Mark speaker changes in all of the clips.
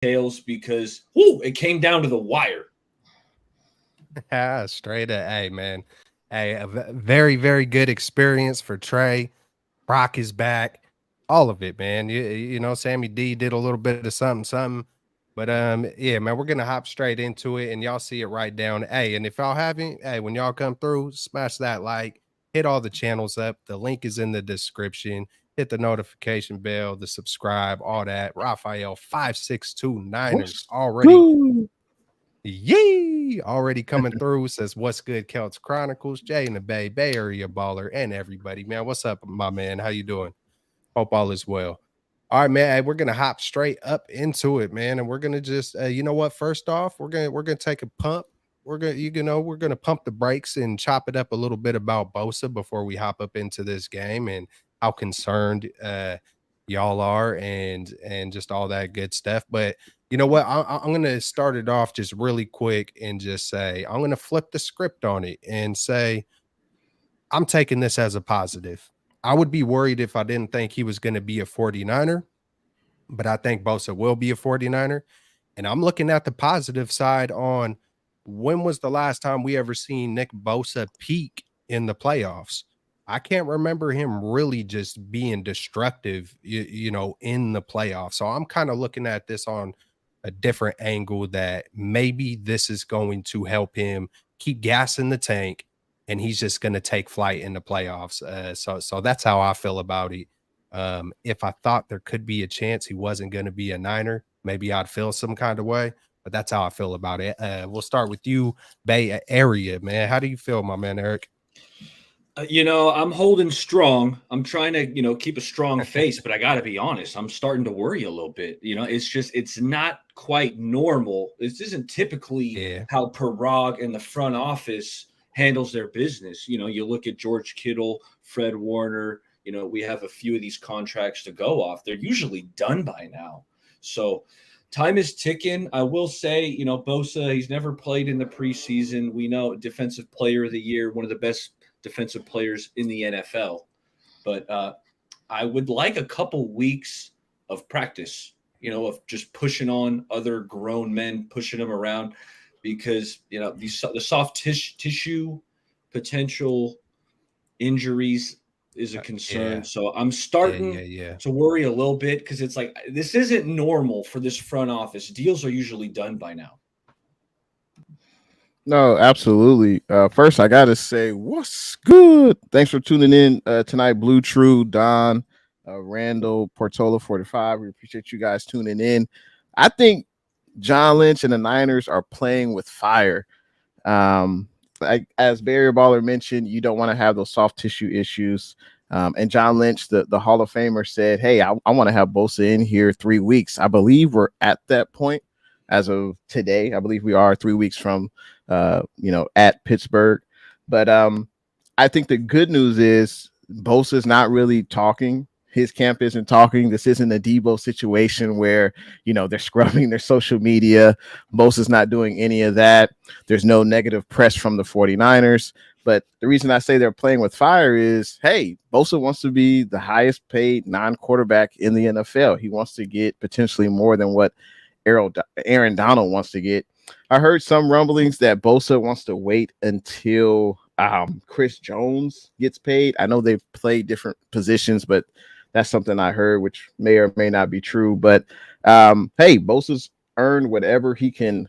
Speaker 1: details because it came down to the wire.
Speaker 2: Straight up. Hey, man. Hey, a very, very good experience for Trey. Brock is back. All of it, man. You know, Sammy D did a little bit of something. But yeah, man, we're gonna hop straight into it and y'all see it right down. Hey, and if y'all haven't, hey, when y'all come through, smash that like, hit all the channels up. The link is in the description. Hit the notification bell, the subscribe, all that. Raphael 5629ers already. Yee! Already coming through. Says, what's good, Keltz Chronicles, Jay in the Bay, Bay Area Baller, and everybody. Man, what's up, my man? How you doing? Hope all is well. All right, man. Hey, we're gonna hop straight up into it, man. And we're gonna just you know what? First off, we're gonna take a pump. We're gonna pump the brakes and chop it up a little bit about Bosa before we hop up into this game and how concerned y'all are and just all that good stuff. But you know what? I'm going to start it off just really quick and just say, I'm going to flip the script on it and say, I'm taking this as a positive. I would be worried if I didn't think he was going to be a 49er, but I think Bosa will be a 49er. And I'm looking at the positive side on when was the last time we ever seen Nick Bosa peak in the playoffs? I can't remember him really just being destructive, you know, in the playoffs. So I'm kind of looking at this on a different angle that maybe this is going to help him keep gas in the tank and he's just going to take flight in the playoffs. So that's how I feel about it. If I thought there could be a chance he wasn't going to be a Niner, maybe I'd feel some kind of way, but that's how I feel about it. We'll start with you, Bay Area, man. How do you feel, my man, Eric?
Speaker 1: You know, I'm holding strong. I'm trying to, keep a strong face, but I got to be honest. I'm starting to worry a little bit. It's not quite normal. This isn't typically how Parag and the front office handles their business. You look at George Kittle, Fred Warner, we have a few of these contracts to go off. They're usually done by now. So time is ticking. I will say, Bosa, he's never played in the preseason. We know Defensive Player of the Year, one of the best defensive players in the NFL. But I would like a couple weeks of practice, of just pushing on other grown men, pushing them around because, the soft tissue potential injuries is a concern. So I'm starting to worry a little bit because it's like this isn't normal for this front office. Deals are usually done by now.
Speaker 3: No, absolutely. First, I gotta say, what's good? Thanks for tuning in tonight, Blue True, Don, Randall, Portola 45. We appreciate you guys tuning in. I think John Lynch and the Niners are playing with fire. As BayAreaBaller mentioned, you don't want to have those soft tissue issues. And John Lynch, the Hall of Famer, said, "Hey, I want to have Bosa in here 3 weeks." I believe we're at that point. As of today, I believe we are 3 weeks from, at Pittsburgh. But I think the good news is Bosa's not really talking. His camp isn't talking. This isn't a Debo situation where, they're scrubbing their social media. Bosa's not doing any of that. There's no negative press from the 49ers. But the reason I say they're playing with fire is, hey, Bosa wants to be the highest paid non-quarterback in the NFL. He wants to get potentially more than what Aaron Donald wants to get. I heard some rumblings that Bosa wants to wait until Chris Jones gets paid. I know they've played different positions, but that's something I heard, which may or may not be true. But hey, Bosa's earned whatever he can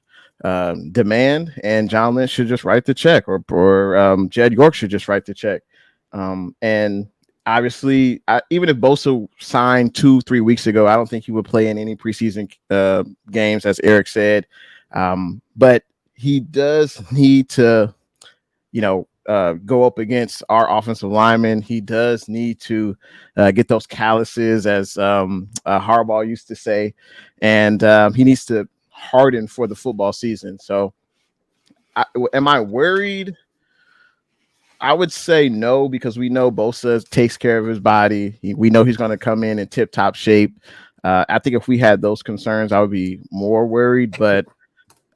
Speaker 3: demand, and John Lynch should just write the check, or Jed York should just write the check. And obviously, even if Bosa signed 2-3 weeks ago, I don't think he would play in any preseason games, as Eric said. But he does need to, go up against our offensive linemen. He does need to get those calluses, as Harbaugh used to say, and he needs to harden for the football season. So, am I worried? I would say no, because we know Bosa takes care of his body. We know he's going to come in tip-top shape. I think if we had those concerns, I would be more worried. But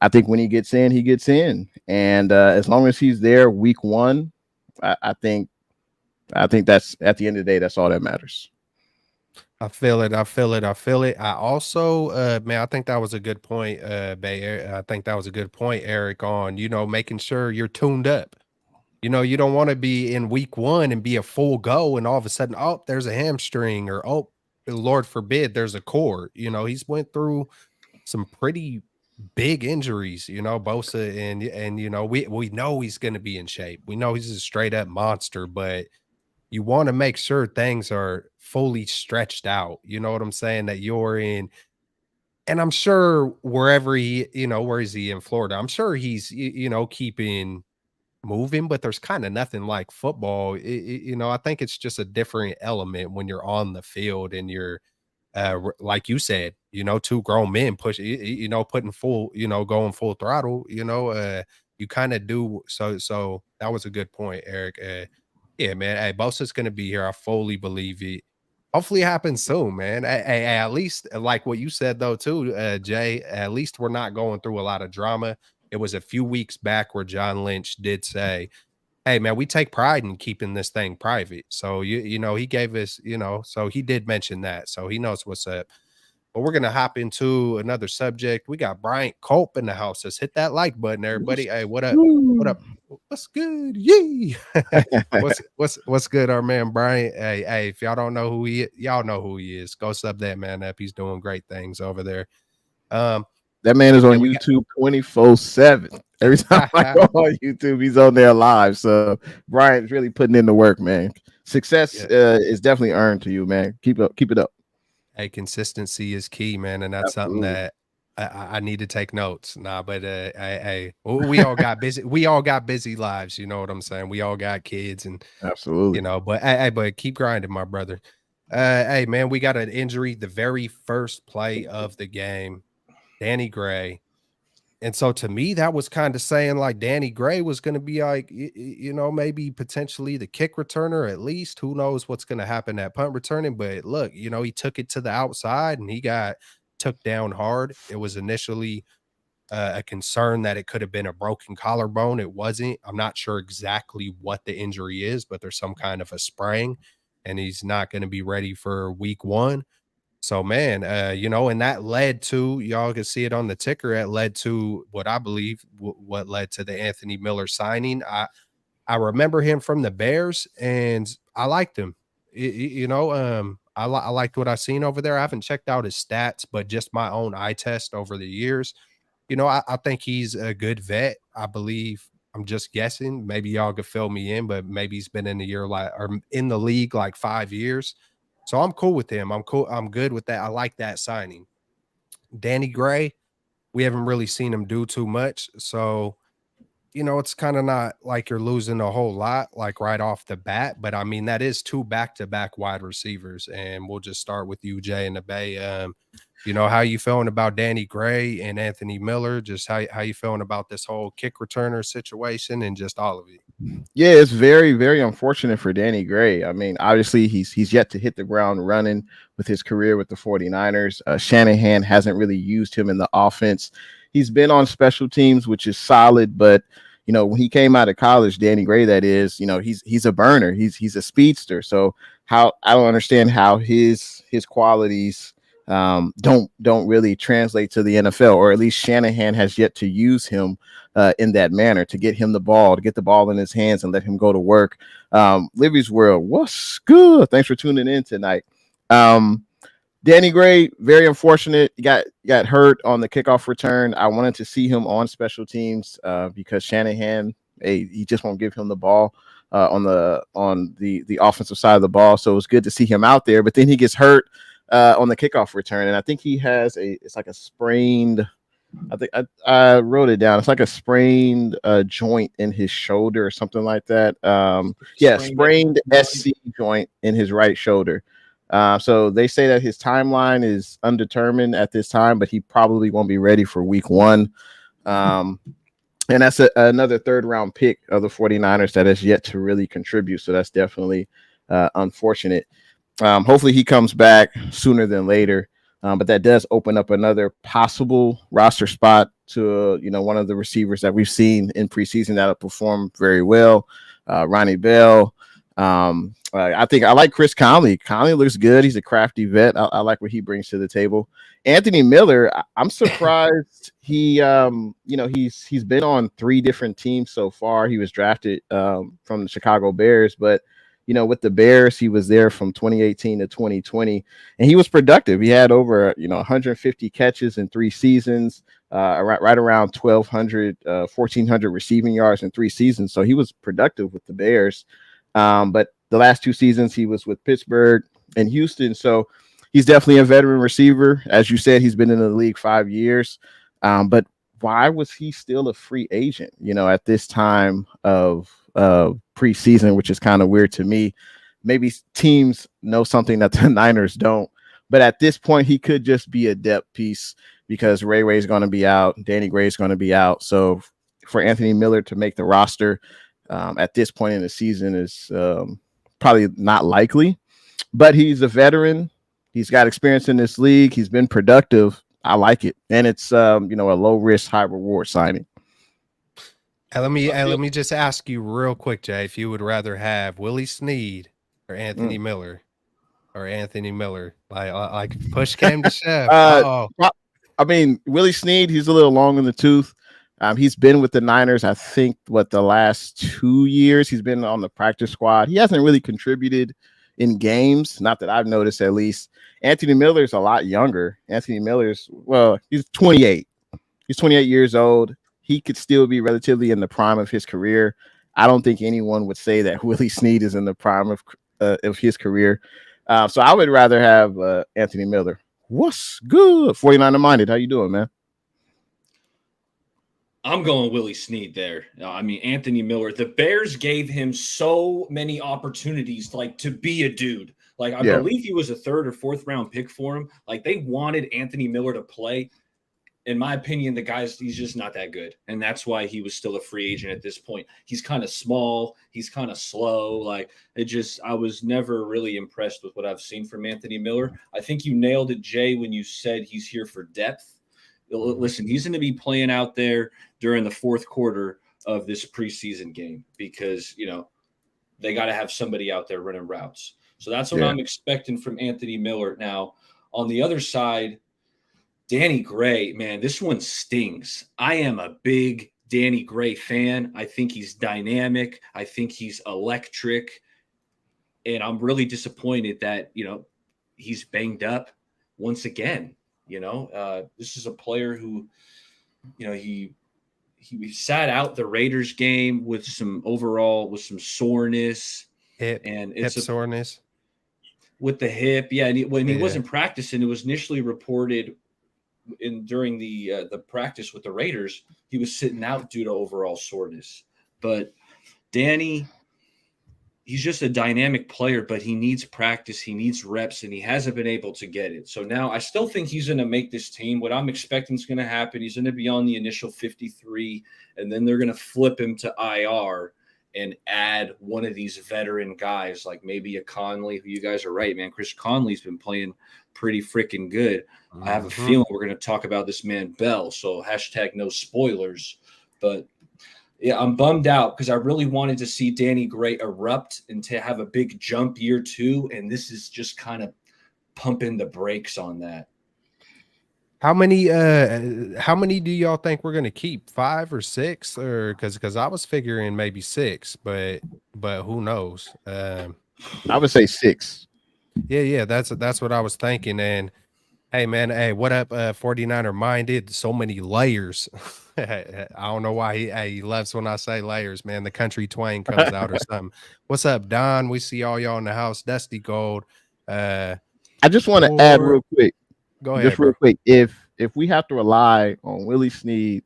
Speaker 3: I think when he gets in, he gets in. And as long as he's there week one, I think that's, at the end of the day, that's all that matters.
Speaker 2: I feel it. I feel it. I feel it. I also, man, I think that was a good point, I think that was a good point, Eric, on, making sure you're tuned up. You don't want to be in week 1 and be a full go and all of a sudden, oh, there's a hamstring or, oh, Lord forbid, there's a core. He's went through some pretty big injuries, Bosa and we know he's going to be in shape. We know he's a straight up monster, but you want to make sure things are fully stretched out. You know what I'm saying? That you're in, and I'm sure wherever where is he in Florida? I'm sure he's, keeping moving, but there's kind of nothing like football. I think it's just a different element when you're on the field and you're, like you said, two grown men putting full, going full throttle, you kind of do. So that was a good point, Eric. Yeah, man. Hey, Bosa's gonna be here. I fully believe it. Hopefully it happens soon, man. At least like what you said though, too, Jay, at least we're not going through a lot of drama. It was a few weeks back where John Lynch did say, hey, man, we take pride in keeping this thing private. So, he gave us, so he did mention that. So he knows what's up. But we're going to hop into another subject. We got Bryant Culp in the house. Let's hit that like button, everybody. Hey, what up? What up? What's good? Yee. what's good, our man Bryant? Hey, if y'all don't know who he is, y'all know who he is. Go sub that man up. He's doing great things over there.
Speaker 3: That man is on YouTube 24/7. Every time I go on YouTube, he's on there live. So Bryant's really putting in the work, man. Success is definitely earned to you, man. Keep it up.
Speaker 2: Hey, consistency is key, man, and that's something that I need to take notes. Nah, but we all got busy. We all got busy lives. You know what I'm saying? We all got kids, and
Speaker 3: absolutely,
Speaker 2: but keep grinding, my brother. Hey, man, we got an injury the very first play of the game. Danny Gray. And so to me, that was kind of saying like Danny Gray was going to be like, maybe potentially the kick returner, at least. Who knows what's going to happen at punt returning. But look, he took it to the outside and he got took down hard. It was initially a concern that it could have been a broken collarbone. It wasn't. I'm not sure exactly what the injury is, but there's some kind of a sprain and he's not going to be ready for week 1. So, man, and that led to, y'all can see it on the ticker, it led to what I believe what led to the Anthony Miller signing. I remember him from the Bears, and I liked him. I liked what I seen over there. I haven't checked out his stats, but just my own eye test over the years. I think he's a good vet. I believe, I'm just guessing. Maybe y'all could fill me in, but maybe he's been in the year or in the league like 5 years. So I'm cool with him. I'm cool. I'm good with that. I like that signing. Danny Gray, we haven't really seen him do too much. So, it's kind of not like you're losing a whole lot, like right off the bat. But I mean, that is 2 back-to-back wide receivers. And we'll just start with you, Jay, in the Bay. How you feeling about Danny Gray and Anthony Miller? Just how you feeling about this whole kick returner situation and just all of it?
Speaker 3: Yeah, it's very, very unfortunate for Danny Gray. I mean, obviously, he's yet to hit the ground running with his career with the 49ers. Shanahan hasn't really used him in the offense. He's been on special teams, which is solid. But, when he came out of college, Danny Gray, that is, he's a burner. He's a speedster. So I don't understand how his qualities don't really translate to the NFL, or at least Shanahan has yet to use him in that manner, to get him the ball, to get the ball in his hands and let him go to work. Livy's World, what's good? Thanks for tuning in tonight. Danny Gray, very unfortunate. He got hurt on the kickoff return. I wanted to see him on special teams because Shanahan, he just won't give him the ball on the offensive side of the ball. So it was good to see him out there, but then he gets hurt on the kickoff return, and I think he has it's like a sprained, I think I wrote it down. It's like a sprained joint in his shoulder or something like that. Sprained SC joint in his right shoulder. So they say that his timeline is undetermined at this time, but he probably won't be ready for week 1. And that's another 3rd round pick of the 49ers that has yet to really contribute. So that's definitely unfortunate. Hopefully he comes back sooner than later. But that does open up another possible roster spot to, one of the receivers that we've seen in preseason that'll perform very well. Ronnie Bell. I think I like Chris Conley. Conley looks good. He's a crafty vet. I like what he brings to the table. Anthony Miller, I'm surprised he's been on 3 different teams so far. He was drafted from the Chicago Bears, but with the Bears, he was there from 2018 to 2020, and he was productive. He had over 150 catches in 3 seasons, right around 1,400 receiving yards in 3 seasons. So he was productive with the Bears. But the last 2 seasons he was with Pittsburgh and Houston. So he's definitely a veteran receiver. As you said, he's been in the league 5 years. But why was he still a free agent, at this time of preseason, which is kind of weird to me. Maybe teams know something that the Niners don't. But at this point, he could just be a depth piece because Ray is going to be out. Danny Gray is going to be out. So for Anthony Miller to make the roster at this point in the season is probably not likely, but he's a veteran. He's got experience in this league. He's been productive. I like it. And it's, a low risk, high reward signing.
Speaker 2: Let me just ask you real quick, Jay, if you would rather have Willie Snead or Anthony Miller like push came to shove.
Speaker 3: I mean, Willie Snead, he's a little long in the tooth. He's been with the Niners, I think, the last 2 years. He's been on the practice squad. He hasn't really contributed in games, not that I've noticed at least. Anthony Miller's a lot younger. Anthony Miller's, he's 28. He's 28 years old. He could still be relatively in the prime of his career. I don't think anyone would say that Willie Snead is in the prime of his career. So I would rather have Anthony Miller. What's good? 49er minded. How you doing, man?
Speaker 1: I'm going Willie Snead there. I mean, Anthony Miller, the Bears gave him so many opportunities, to be a dude. I believe he was a 3rd or 4th round pick for him. They wanted Anthony Miller to play. In my opinion, he's just not that good. And that's why he was still a free agent at this point. He's kind of small. He's kind of slow. I was never really impressed with what I've seen from Anthony Miller. I think you nailed it, Jay, when you said he's here for depth. Listen, he's going to be playing out there during the 4th quarter of this preseason game because, they got to have somebody out there running routes. So that's what I'm expecting from Anthony Miller. Now, on the other side, Danny Gray, man, this one stings. I am a big Danny Gray fan. I think he's dynamic. I think he's electric. And I'm really disappointed that, he's banged up once again. This is a player who, he sat out the Raiders game with some soreness.
Speaker 2: Hip soreness.
Speaker 1: With the hip. Yeah. And when he wasn't practicing, it was initially reported during the practice with the Raiders, he was sitting out due to overall soreness. But Danny, he's just a dynamic player, but he needs practice, he needs reps, and he hasn't been able to get it. So now I still think he's going to make this team. What I'm expecting is going to happen, he's going to be on the initial 53, and then they're going to flip him to IR and add one of these veteran guys, like maybe a Conley, who you guys are right, man. Chris Conley's been playing pretty freaking good. I have a feeling we're going to talk about this man Bell, so hashtag no spoilers. But yeah, I'm bummed out because I really wanted to see Danny Gray erupt and to have a big jump year 2, and this is just kind of pumping the brakes on that.
Speaker 2: How many do y'all think we're gonna keep? 5 or 6, or because I was figuring maybe 6, but who knows?
Speaker 3: I would say 6.
Speaker 2: Yeah, that's what I was thinking. And hey, man, hey, what up, 49er minded? So many layers. I don't know why he loves when I say layers, man. The country twang comes out or something. What's up, Don? We see all y'all in the house. Dusty Gold.
Speaker 3: I just want to add real quick.
Speaker 2: Go ahead,
Speaker 3: just real quick. If we have to rely on Willie Snead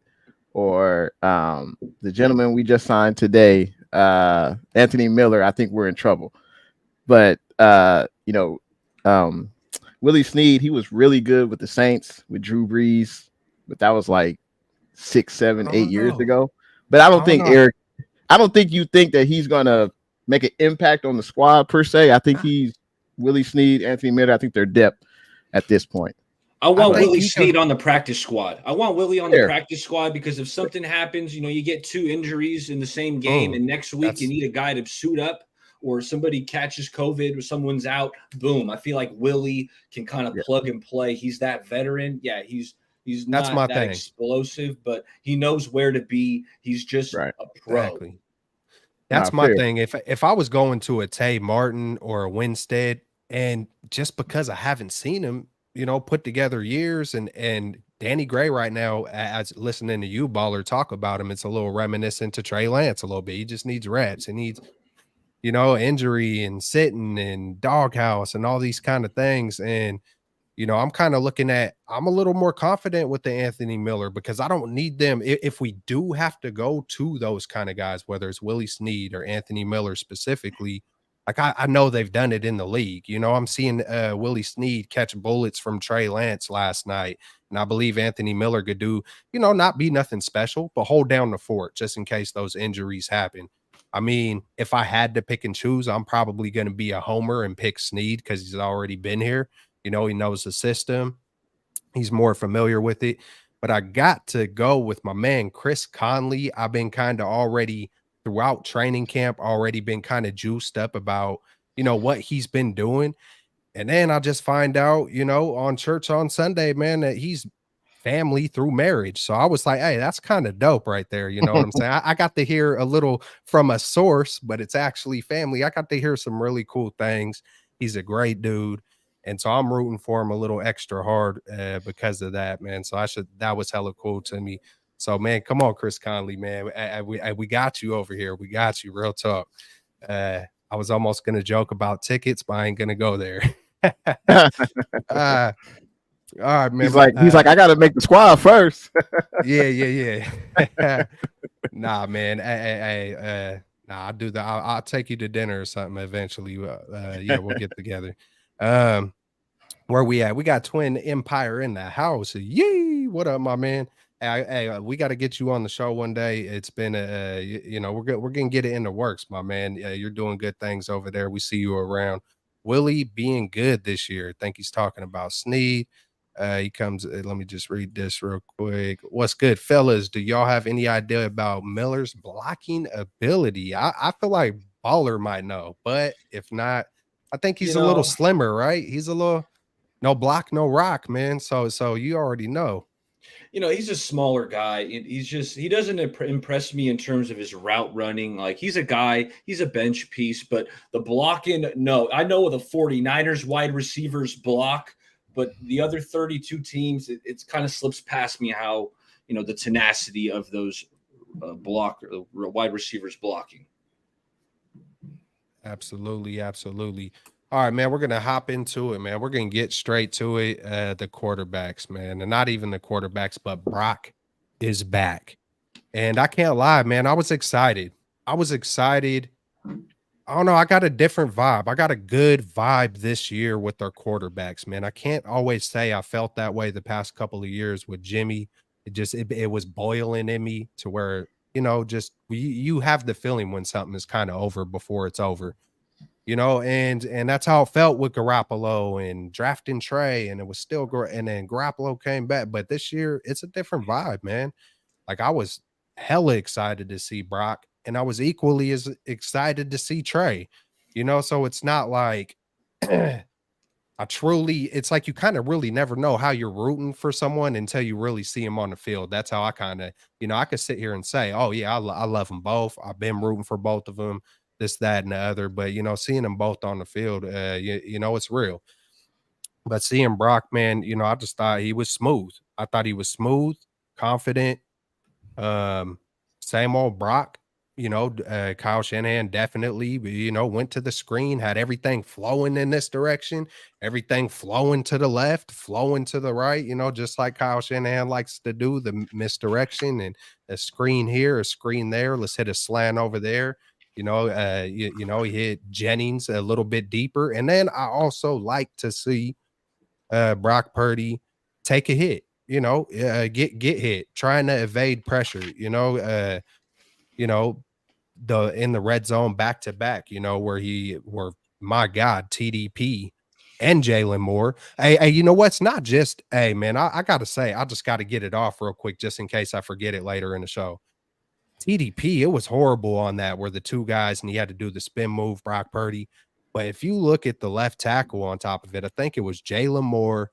Speaker 3: or the gentleman we just signed today, Anthony Miller, I think we're in trouble. But Willie Snead, he was really good with the Saints with Drew Brees, but that was like 6, 7, 8 years ago. But I don't think Eric, I don't think you think that he's gonna make an impact on the squad per se. I think he's Willie Snead, Anthony Miller. I think they're depth at this point.
Speaker 1: I want Willie Snead on the practice squad. I want Willie on the practice squad because if something happens, you get 2 injuries in the same game, and next week you need a guy to suit up. or somebody catches COVID or someone's out, boom. I feel like Willie can kind of plug and play. He's that veteran. Yeah, he's
Speaker 2: That's
Speaker 1: not
Speaker 2: my
Speaker 1: that
Speaker 2: thing.
Speaker 1: explosive, but he knows where to be. He's just a pro.
Speaker 2: Exactly. That's my thing. If I was going to a Tay Martin or a Winstead, and just because I haven't seen him, you know, put together years, and Danny Gray right now, as listening to you, Baller, talk about him, it's a little reminiscent to Trey Lance a little bit. He just needs reps. He needs, you know, injury and sitting and doghouse and all these kind of things. And you know, I'm kind of looking at, I'm a little more confident with the Anthony Miller, because I don't need them. If we do have to go to those kind of guys, whether it's Willie Snead or Anthony Miller specifically, like I know they've done it in the league. You know, I'm seeing Willie Snead catch bullets from Trey Lance last night. And I believe Anthony Miller could do, you know, not be nothing special, but hold down the fort just in case those injuries happen. I mean, if I had to pick and choose, I'm probably going to be a homer and pick Snead because he's already been here. You know, he knows the system. He's more familiar with it. But I got to go with my man, Chris Conley. I've been kind of already throughout training camp, already been kind of juiced up about, you know, what he's been doing. And then I just find out, you know, on church on Sunday, man, that he's family through marriage. So I was like, hey, that's kind of dope right there. You know what I'm saying? I got to hear a little from a source, but it's actually family. I got to hear some really cool things. He's a great dude. And so I'm rooting for him a little extra hard because of that, man. So that was hella cool to me. So, man, come on, Chris Conley, man. We got you over here. We got you, real talk. I was almost going to joke about tickets, but I ain't going to go there. All right, man.
Speaker 3: He's like, I got to make the squad first.
Speaker 2: Yeah. Nah, man. Nah, I'll do that. I'll take you to dinner or something eventually. Yeah, we'll get together. Where we at? We got Twin Empire in the house. Yee! What up, my man? Hey, we got to get you on the show one day. It's been you know, we're gonna get it in the works, my man. You're doing good things over there. We see you around. Willie being good this year. I think he's talking about Snead. He comes. Let me just read this real quick. What's good, fellas? Do y'all have any idea about Miller's blocking ability? I feel like Baller might know, but if not, I think he's a little slimmer, right? He's a little no block, no rock, man. So you already know.
Speaker 1: You know, he's a smaller guy. He doesn't impress me in terms of his route running. Like, he's a guy, he's a bench piece, but the blocking, no. I know the 49ers wide receivers block, but the other 32 teams, it kind of slips past me how, you know, the tenacity of those wide receivers blocking.
Speaker 2: Absolutely. All right, man, we're going to hop into it, man. We're going to get straight to it. The quarterbacks, man, and not even the quarterbacks, but Brock is back. And I can't lie, man, I was excited. I don't know. I got a different vibe. I got a good vibe this year with our quarterbacks, man. I can't always say I felt that way the past couple of years with Jimmy. It was boiling in me to where, you know, just you have the feeling when something is kind of over before it's over. You know, and that's how it felt with Garoppolo and drafting Trey, and it was still and then Garoppolo came back. But this year, it's a different vibe, man. Like, I was hella excited to see Brock, and I was equally as excited to see Trey. You know, so it's not like it's like you kind of really never know how you're rooting for someone until you really see them on the field. That's how I kind of, you know, I could sit here and say, oh yeah, I love them both. I've been rooting for both of them. This, that, and the other. But, you know, seeing them both on the field, you know, it's real. But seeing Brock, man, you know, I just thought he was smooth. I thought he was smooth, confident. Same old Brock, you know, Kyle Shanahan definitely, you know, went to the screen, had everything flowing in this direction, everything flowing to the left, flowing to the right, you know, just like Kyle Shanahan likes to do, the misdirection and a screen here, a screen there. Let's hit a slant over there. You know, you know, he hit Jennings a little bit deeper. And then I also like to see Brock Purdy take a hit, you know, get hit, trying to evade pressure, you know, in the red zone back to back, you know, where my God, TDP and Jalen Moore. Hey, you know what's not just, hey, man, I got to say, I just got to get it off real quick just in case I forget it later in the show. TDP, it was horrible on that where the two guys and he had to do the spin move, Brock Purdy. But if you look at the left tackle on top of it, I think it was Jalen Moore,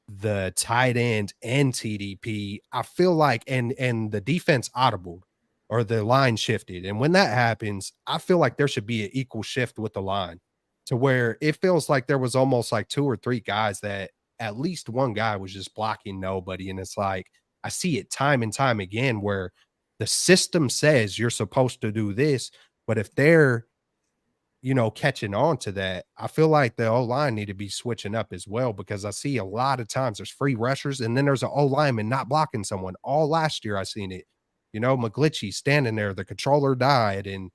Speaker 2: the tight end, and TDP. I feel like and the defense audibled or the line shifted. And when that happens, I feel like there should be an equal shift with the line to where it feels like there was almost like 2 or 3 guys that at least one guy was just blocking nobody. And it's like I see it time and time again where the system says you're supposed to do this, but if they're, catching on to that, I feel like the O-line need to be switching up as well, because I see a lot of times there's free rushers and then there's an O-lineman not blocking someone. All last year I seen it, McGlinchey standing there, the controller died, and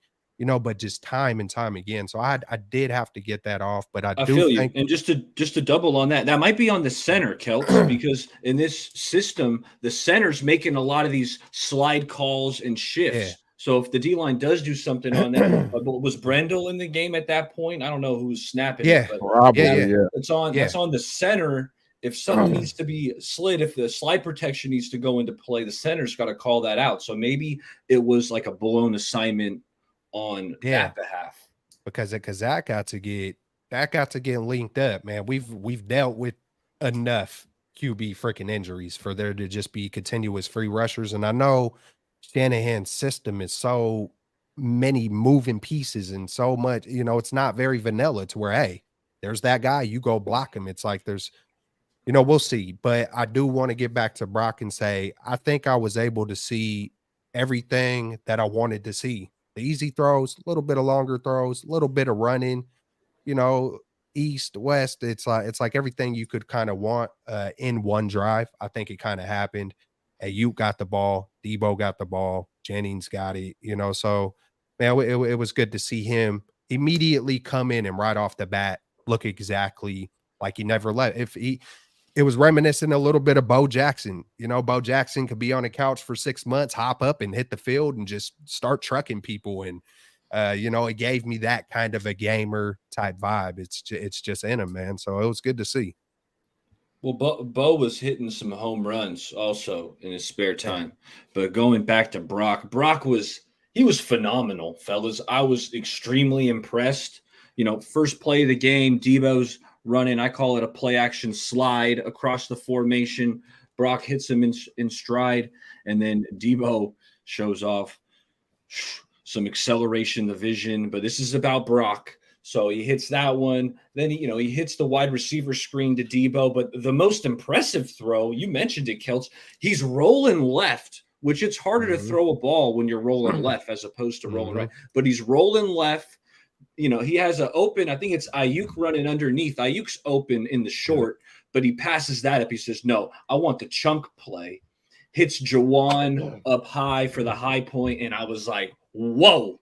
Speaker 2: but just time and time again. So I did have to get that off, but I do
Speaker 1: feel
Speaker 2: think
Speaker 1: you. And just to double on that might be on the center, Keltz, because in this system, the center's making a lot of these slide calls and shifts.
Speaker 2: Yeah.
Speaker 1: So if the D-line does do something on that, was Brendel in the game at that point? I don't know who's snapping it, but
Speaker 3: probably,
Speaker 1: it's on the center. If something needs to be slid, if the slide protection needs to go into play, the center's got to call that out. So maybe it was like a blown assignment on that behalf,
Speaker 2: because that got to get linked up, man. We've dealt with enough QB freaking injuries for there to just be continuous free rushers. And I know Shanahan's system is so many moving pieces and so much, it's not very vanilla to where, hey, there's that guy, you go block him. It's like there's, we'll see. But I do want to get back to Brock and say, I think I was able to see everything that I wanted to see. The easy throws, a little bit of longer throws, a little bit of running, east, west. It's like everything you could kind of want in one drive. I think it kind of happened. Ayuk got the ball, Debo got the ball, Jennings got it, so man, it was good to see him immediately come in and right off the bat look exactly like he never left. It was reminiscent a little bit of Bo Jackson. Bo Jackson could be on a couch for 6 months, hop up and hit the field and just start trucking people. And, it gave me that kind of a gamer type vibe. It's just in him, man. So it was good to see.
Speaker 1: Well, Bo was hitting some home runs also in his spare time. But going back to Brock was phenomenal, fellas. I was extremely impressed. First play of the game, Debo's running, I call it a play action slide across the formation. Brock hits him in stride, and then Debo shows off some acceleration, the vision. But this is about Brock. So he hits that one. Then, he hits the wide receiver screen to Debo. But the most impressive throw, you mentioned it, Keltz, he's rolling left, which it's harder to throw a ball when you're rolling left as opposed to rolling right. But he's rolling left. He has an open, I think it's Ayuk running underneath. Ayuk's open in the short, but he passes that up. He says, no, I want the chunk play. Hits Jawan up high for the high point, and I was like, whoa.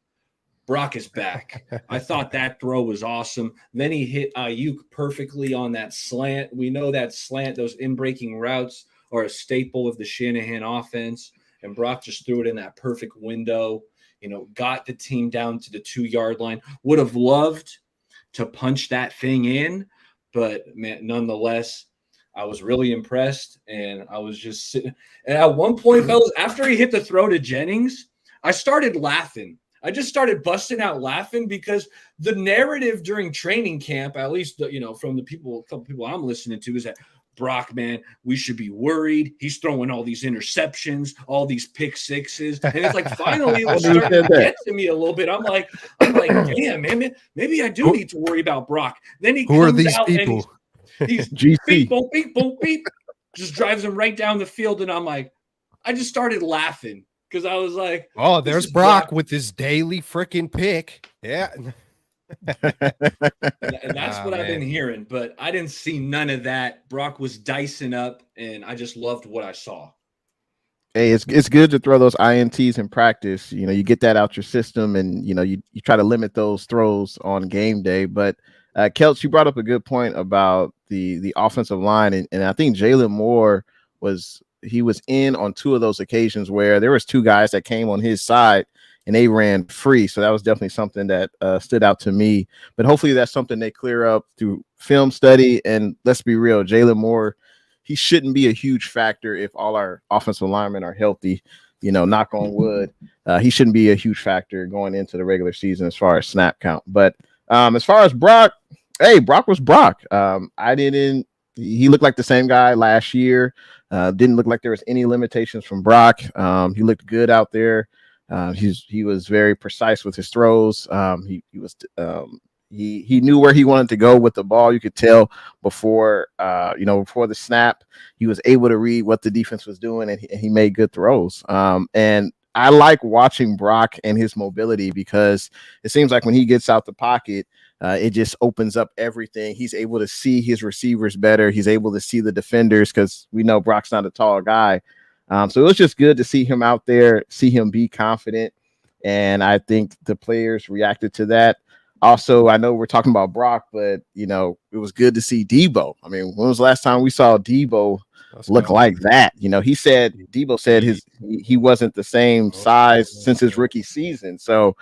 Speaker 1: Brock is back. I thought that throw was awesome. Then he hit Ayuk perfectly on that slant. We know that slant, those in-breaking routes are a staple of the Shanahan offense, and Brock just threw it in that perfect window, got the team down to the 2-yard line. Would have loved to punch that thing in, but man, nonetheless, I was really impressed, and I was just sitting. And at one point, fellas, after he hit the throw to Jennings, I started laughing. I just started busting out laughing because the narrative during training camp, at least, from the couple people I'm listening to, is that Brock, man, we should be worried. He's throwing all these interceptions, all these pick sixes. And it's like, finally, it was starting to get to me a little bit. I'm like, damn, man, maybe I do need to worry about Brock. Then he
Speaker 2: Who
Speaker 1: comes
Speaker 2: are these
Speaker 1: out
Speaker 2: people?
Speaker 1: and he's
Speaker 3: GC.
Speaker 1: Beep, boom, beep, boom, beep, just drives him right down the field. And I'm like, I just started laughing. Because I was like,
Speaker 2: oh, there's Brock with his daily freaking pick. Yeah.
Speaker 1: And that's what I've been hearing. But I didn't see none of that. Brock was dicing up, and I just loved what I saw.
Speaker 3: Hey, it's good to throw those INTs in practice. You get that out your system, and, you try to limit those throws on game day. But, Keltz, you brought up a good point about the offensive line. And I think Jalen Moore was in on 2 of those occasions where there was 2 guys that came on his side and they ran free. So that was definitely something that stood out to me. But hopefully that's something they clear up through film study. And let's be real, Jalen Moore, he shouldn't be a huge factor if all our offensive linemen are healthy. knock on wood, he shouldn't be a huge factor going into the regular season as far as snap count. But as far as Brock, hey, Brock was Brock. He looked like the same guy last year. Didn't look like there was any limitations from Brock. He looked good out there. He was very precise with his throws. He knew where he wanted to go with the ball. You could tell before the snap, he was able to read what the defense was doing, and he made good throws. And I like watching Brock and his mobility, because it seems like when he gets out the pocket, it just opens up everything. He's able to see his receivers better. He's able to see the defenders, because we know Brock's not a tall guy. So it was just good to see him out there, see him be confident. And I think the players reacted to that. Also, I know we're talking about Brock, but, it was good to see Debo. I mean, when was the last time we saw Debo look like that? Debo said he wasn't the same size since his rookie season. So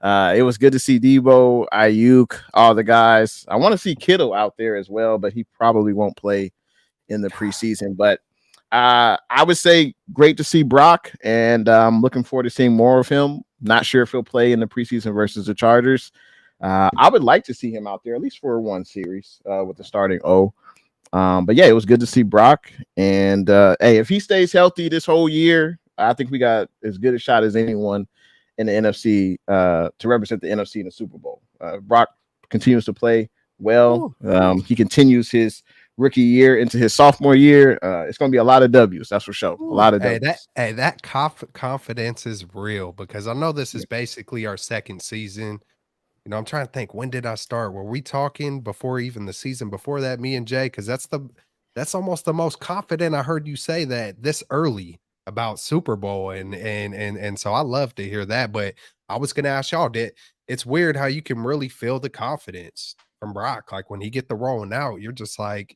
Speaker 3: it was good to see Debo, Ayuk, all the guys. I want to see Kittle out there as well, but he probably won't play in the preseason. But I would say great to see Brock, and I'm looking forward to seeing more of him. Not sure if he'll play in the preseason versus the Chargers. I would like to see him out there at least for one series with the starting O. But yeah, it was good to see Brock. And hey, if he stays healthy this whole year, I think we got as good a shot as anyone in the NFC to represent the NFC in the Super Bowl. Brock continues to play well. He continues his rookie year into his sophomore year. It's going to be a lot of W's, that's for sure. A lot of W's.
Speaker 2: That confidence is real, because I know this is basically our second season. I'm trying to think, when did I start? Were we talking before even the season before that, me and Jay? Because that's almost the most confident I heard you say that this early about Super Bowl, and so I love to hear that. But I was gonna ask y'all, it's weird how you can really feel the confidence from Brock. Like when he get the rolling out, you're just like,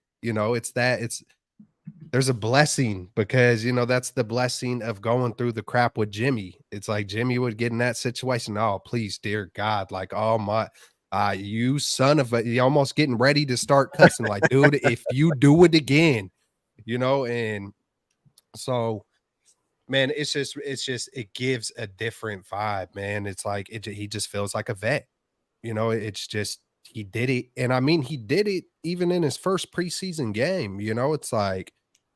Speaker 2: there's a blessing, because that's the blessing of going through the crap with Jimmy. It's like Jimmy would get in that situation. Oh, please, dear God, like, oh my, you son of a, you almost getting ready to start cussing, like, dude, if you do it again, and so, man, it gives a different vibe, man. It's like he just feels like a vet. It's just, he did it, and I mean, he did it even in his first preseason game. It's like,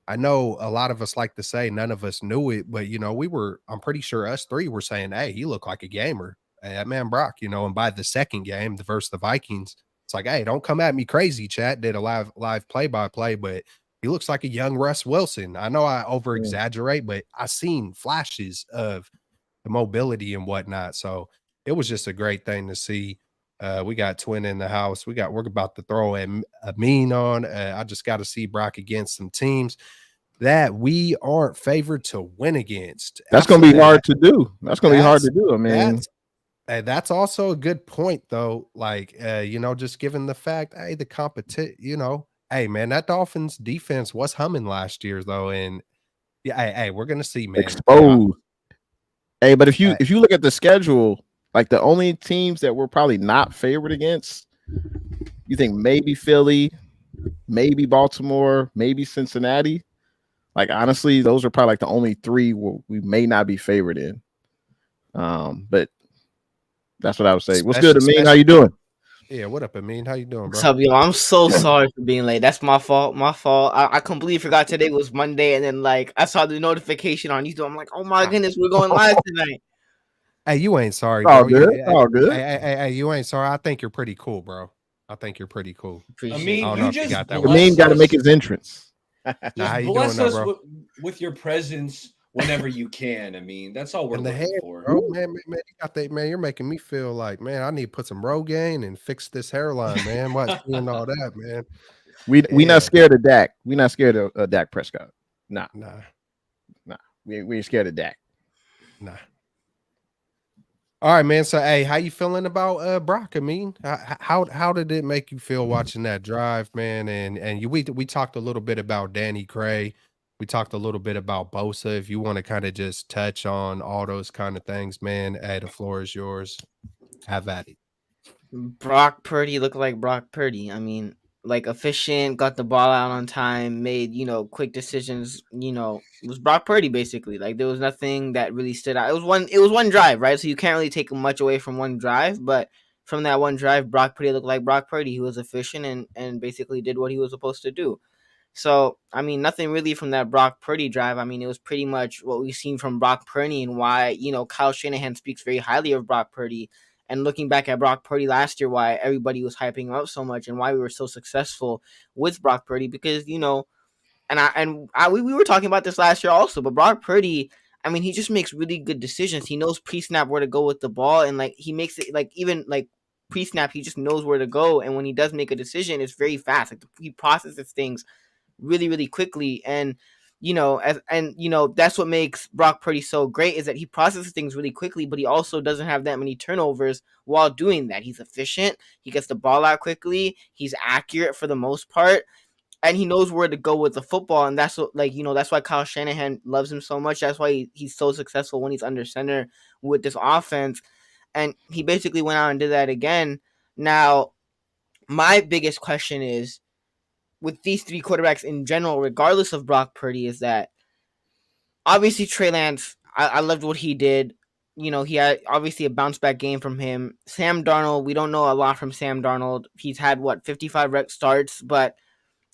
Speaker 2: I know a lot of us like to say none of us knew it, but I'm pretty sure us three were saying, hey, he looked like a gamer. Hey, that man Brock, and by the second game, versus the Vikings, it's like, hey, don't come at me crazy, chat. Did a live play-by-play, but he looks like a young Russ Wilson. I know I over exaggerate, but I seen flashes of the mobility and whatnot. So it was just a great thing to see. We got Twin in the house. We're about to throw Amin on. I just got to see Brock against some teams that we aren't favored to win against.
Speaker 3: That's going to be hard to do. That's going to be hard to do. I mean,
Speaker 2: that's also a good point, though. Like, just given the fact, hey, the competition, hey, man, that Dolphins defense was humming last year, though, and yeah, hey, we're gonna see, man.
Speaker 3: Exposed. Hey, but if you look at the schedule, like the only teams that we're probably not favored against, you think maybe Philly, maybe Baltimore, maybe Cincinnati. Like, honestly, those are probably like the only three we may not be favored in. But that's what I would say. What's good, Amin? How you doing?
Speaker 2: Yeah, what up, Amin? How you doing, bro?
Speaker 4: What's up, yo? I'm so sorry for being late. That's my fault. I completely forgot today was Monday, and then like I saw the notification on YouTube. I'm like, oh my goodness, we're going live tonight.
Speaker 2: Hey, you ain't sorry,
Speaker 3: bro.
Speaker 2: All good.
Speaker 3: All good.
Speaker 2: Hey, you ain't sorry. I think you're pretty cool, bro. I think you're pretty cool.
Speaker 1: Amin, you got
Speaker 3: to make his entrance.
Speaker 1: Just bless us with your presence whenever you can. I mean, that's all we're looking for.
Speaker 2: Bro, man, you got that, man. You're making me feel like, man, I need to put some Rogaine and fix this hairline, man. What's doing all that, man?
Speaker 3: We not scared of Dak. We not scared of Dak Prescott. Nah. We ain't scared of Dak.
Speaker 2: Nah. All right, man. So, hey, how you feeling about Brock? I mean, how did it make you feel watching that drive, man? And we talked a little bit about Danny Gray. We talked a little bit about Bosa. If you want to kind of just touch on all those kind of things, man, hey, the floor is yours. Have at it.
Speaker 4: Brock Purdy looked like Brock Purdy. I mean, like efficient, got the ball out on time, made, you know, quick decisions, you know, it was Brock Purdy basically. Like there was nothing that really stood out. It was one drive, right? So you can't really take much away from one drive, but from that one drive, Brock Purdy looked like Brock Purdy. He was efficient and basically did what he was supposed to do. So, I mean, nothing really from that Brock Purdy drive. I mean, it was pretty much what we've seen from Brock Purdy and why, you know, Kyle Shanahan speaks very highly of Brock Purdy. And looking back at Brock Purdy last year, why everybody was hyping him up so much and why we were so successful with Brock Purdy, because, you know, we were talking about this last year also, but Brock Purdy, I mean, he just makes really good decisions. He knows pre-snap where to go with the ball, and like he makes it like even like pre-snap, he just knows where to go. And when he does make a decision, it's very fast. Like he processes things really, really quickly. And you know, that's what makes Brock Purdy so great, is that he processes things really quickly, but he also doesn't have that many turnovers while doing that. He's efficient. He gets the ball out quickly. He's accurate for the most part, and he knows where to go with the football. And that's what, like, you know, that's why Kyle Shanahan loves him so much. That's why he's so successful when he's under center with this offense. And he basically went out and did that again. Now, my biggest question is, with these three quarterbacks in general, regardless of Brock Purdy, is that obviously Trey Lance, I loved what he did. You know, he had obviously a bounce back game from him. Sam Darnold, we don't know a lot from Sam Darnold. He's had 55 rep starts, but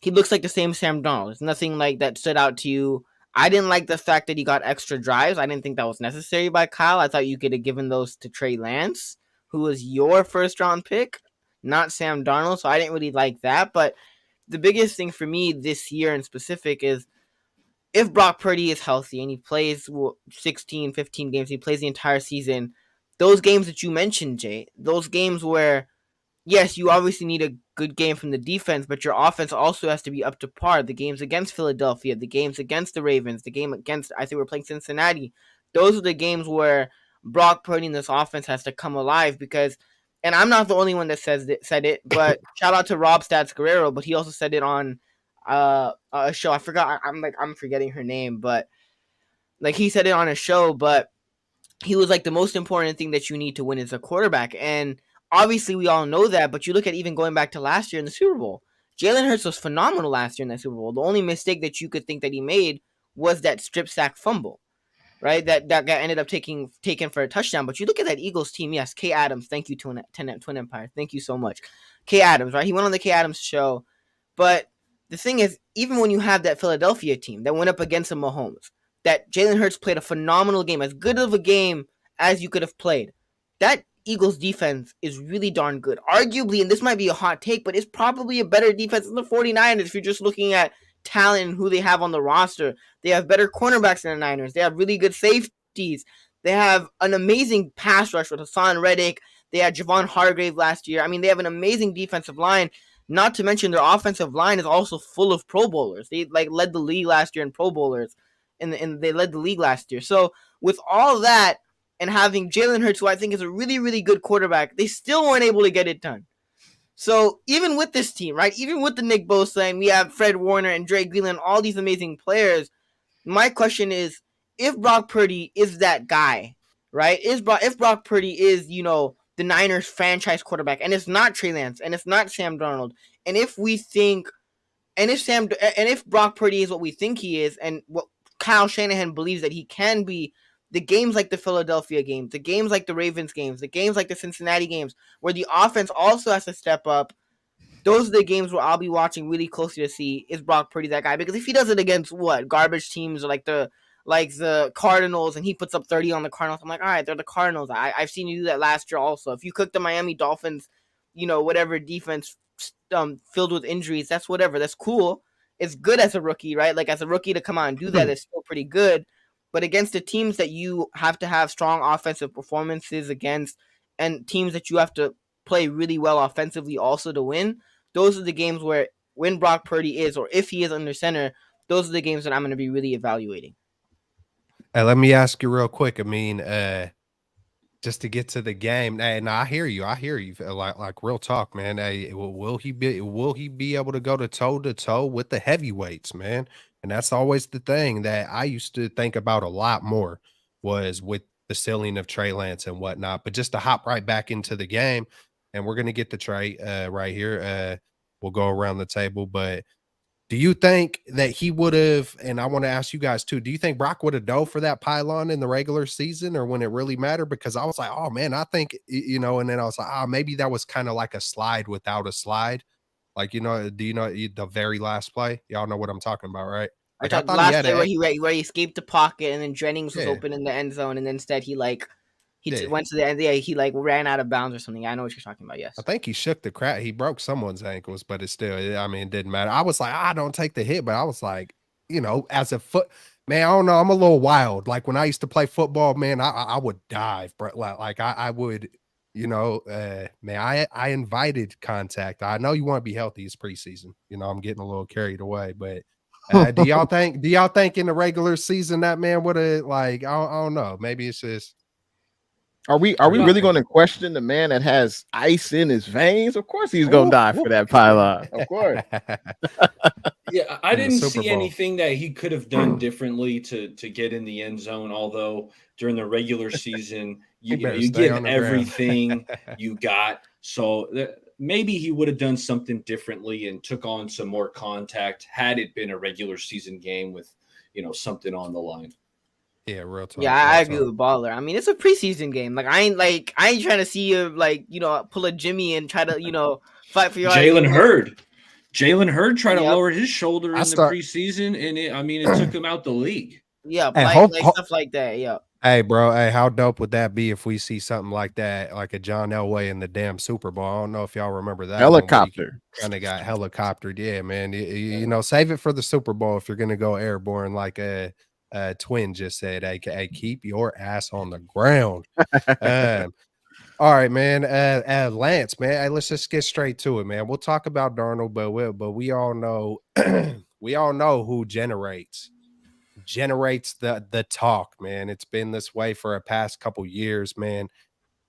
Speaker 4: he looks like the same Sam Darnold. There's nothing like that stood out to you. I didn't like the fact that he got extra drives. I didn't think that was necessary by Kyle. I thought you could have given those to Trey Lance, who was your first round pick, not Sam Darnold. So I didn't really like that, but the biggest thing for me this year in specific is, if Brock Purdy is healthy and he plays 16, 15 games, he plays the entire season, those games that you mentioned, Jay, those games where, yes, you obviously need a good game from the defense, but your offense also has to be up to par. The games against Philadelphia, the games against the Ravens, the game against, I think we're playing Cincinnati, those are the games where Brock Purdy and this offense has to come alive, because, and I'm not the only one that said it, but shout out to Rob Stats Guerrero, but he also said it on a show. I forgot. I'm forgetting her name, but like he said it on a show, but he was like, the most important thing that you need to win is a quarterback. And obviously we all know that, but you look at even going back to last year in the Super Bowl, Jalen Hurts was phenomenal last year in that Super Bowl. The only mistake that you could think that he made was that strip sack fumble, right? That got ended up taken for a touchdown. But you look at that Eagles team. Yes, Kay Adams. Thank you, Twin Empire. Thank you so much. Kay Adams, right? He went on the Kay Adams show. But the thing is, even when you have that Philadelphia team that went up against the Mahomes, that Jalen Hurts played a phenomenal game, as good of a game as you could have played. That Eagles defense is really darn good. Arguably, and this might be a hot take, but it's probably a better defense than the 49ers if you're just looking at talent and who they have on the roster. They have better cornerbacks than the Niners. They have really good safeties. They have an amazing pass rush with Hassan Reddick. They had Javon Hargrave last year. I mean, they have an amazing defensive line. Not to mention their offensive line is also full of Pro Bowlers. They led the league last year in Pro Bowlers, and they led the league last year. So with all that and having Jalen Hurts, who I think is a really, really good quarterback, they still weren't able to get it done. So even with this team, right, even with the Nick Bosa, and we have Fred Warner and Dre Greenland, all these amazing players, my question is, if Brock Purdy is that guy, right, if Brock Purdy is, the Niners franchise quarterback, and it's not Trey Lance, and it's not Sam Darnold, and if Brock Purdy is what we think he is, and what Kyle Shanahan believes that he can be, the games like the Philadelphia games, the games like the Ravens games, the games like the Cincinnati games, where the offense also has to step up, those are the games where I'll be watching really closely to see, is Brock Purdy that guy? Because if he does it against garbage teams, or like the Cardinals, and he puts up 30 on the Cardinals, I'm like, all right, they're the Cardinals. I've seen you do that last year also. If you cook the Miami Dolphins, whatever defense filled with injuries, that's whatever. That's cool. It's good as a rookie, right? Like as a rookie to come out and do that is still pretty good. But against the teams that you have to have strong offensive performances against, and teams that you have to play really well offensively also to win, those are the games where, when Brock Purdy is, or if he is under center, those are the games that I'm going to be really evaluating.
Speaker 2: Let me ask you real quick. I mean, just to get to the game, and I hear you. Like real talk, man. Hey, will he be able to go toe to toe with the heavyweights, man? And that's always the thing that I used to think about a lot more, was with the ceiling of Trey Lance and whatnot. But just to hop right back into the game, and we're gonna get the Trey right here. we'll go around the table. But do you think that he would have, and I want to ask you guys too, do you think Brock would have dove for that pylon in the regular season or when it really mattered? Because I was like, oh man, I think, you know, and then I was like, oh, maybe that was kind of like a slide without a slide. Like, you know, do you know the very last play? Y'all know what I'm talking about, right?
Speaker 4: I
Speaker 2: Like, I
Speaker 4: thought the
Speaker 2: thought
Speaker 4: last play where he escaped the pocket and then Jennings was
Speaker 2: Yeah.
Speaker 4: open in the end zone, and then instead he like
Speaker 2: Yeah.
Speaker 4: went to the end. Yeah, he like ran out of bounds or something. I know what you're talking about. Yes.
Speaker 2: I think he shook the crap. He broke someone's ankles, but it's still, I mean, it didn't matter. I was like, I don't take the hit, but I was like, you know, as a man, I don't know. I'm a little wild. Like when I used to play football, man, I would dive, bro. Like I would, you know, man, I invited contact. I know you want to be healthy. It's preseason. You know, I'm getting a little carried away, but do y'all think in the regular season that man would have, like, I don't know. Maybe it's just.
Speaker 3: Are we really going to question the man that has ice in his veins? Of course he's going to die for that pylon. Of course.
Speaker 1: Yeah, I didn't see anything that he could have done differently to get in the end zone. Although during the regular season, you give everything you got. So maybe he would have done something differently and took on some more contact had it been a regular season game with, you know, something on the line.
Speaker 2: Yeah, real talk.
Speaker 4: Yeah, I agree with Baller. I mean, it's a preseason game. Like I ain't trying to see you like, you know, pull a Jimmy and try to, you know, fight for your
Speaker 1: Jalen Hurd tried to lower his shoulder in the preseason, and it took him out the league.
Speaker 4: Yeah, like stuff like that. Yeah.
Speaker 2: Hey, bro. Hey, how dope would that be if we see something like that, like a John Elway in the damn Super Bowl? I don't know if y'all remember that.
Speaker 3: Helicopter.
Speaker 2: Kind of got helicoptered. Yeah, man. You know, save it for the Super Bowl if you're gonna go airborne, like a Twin just said, aka keep your ass on the ground. All right, man. Lance, man. Hey, let's just get straight to it, man. We'll talk about Darnold, but we all know we all know who generates the talk, man. It's been this way for a past couple years, man.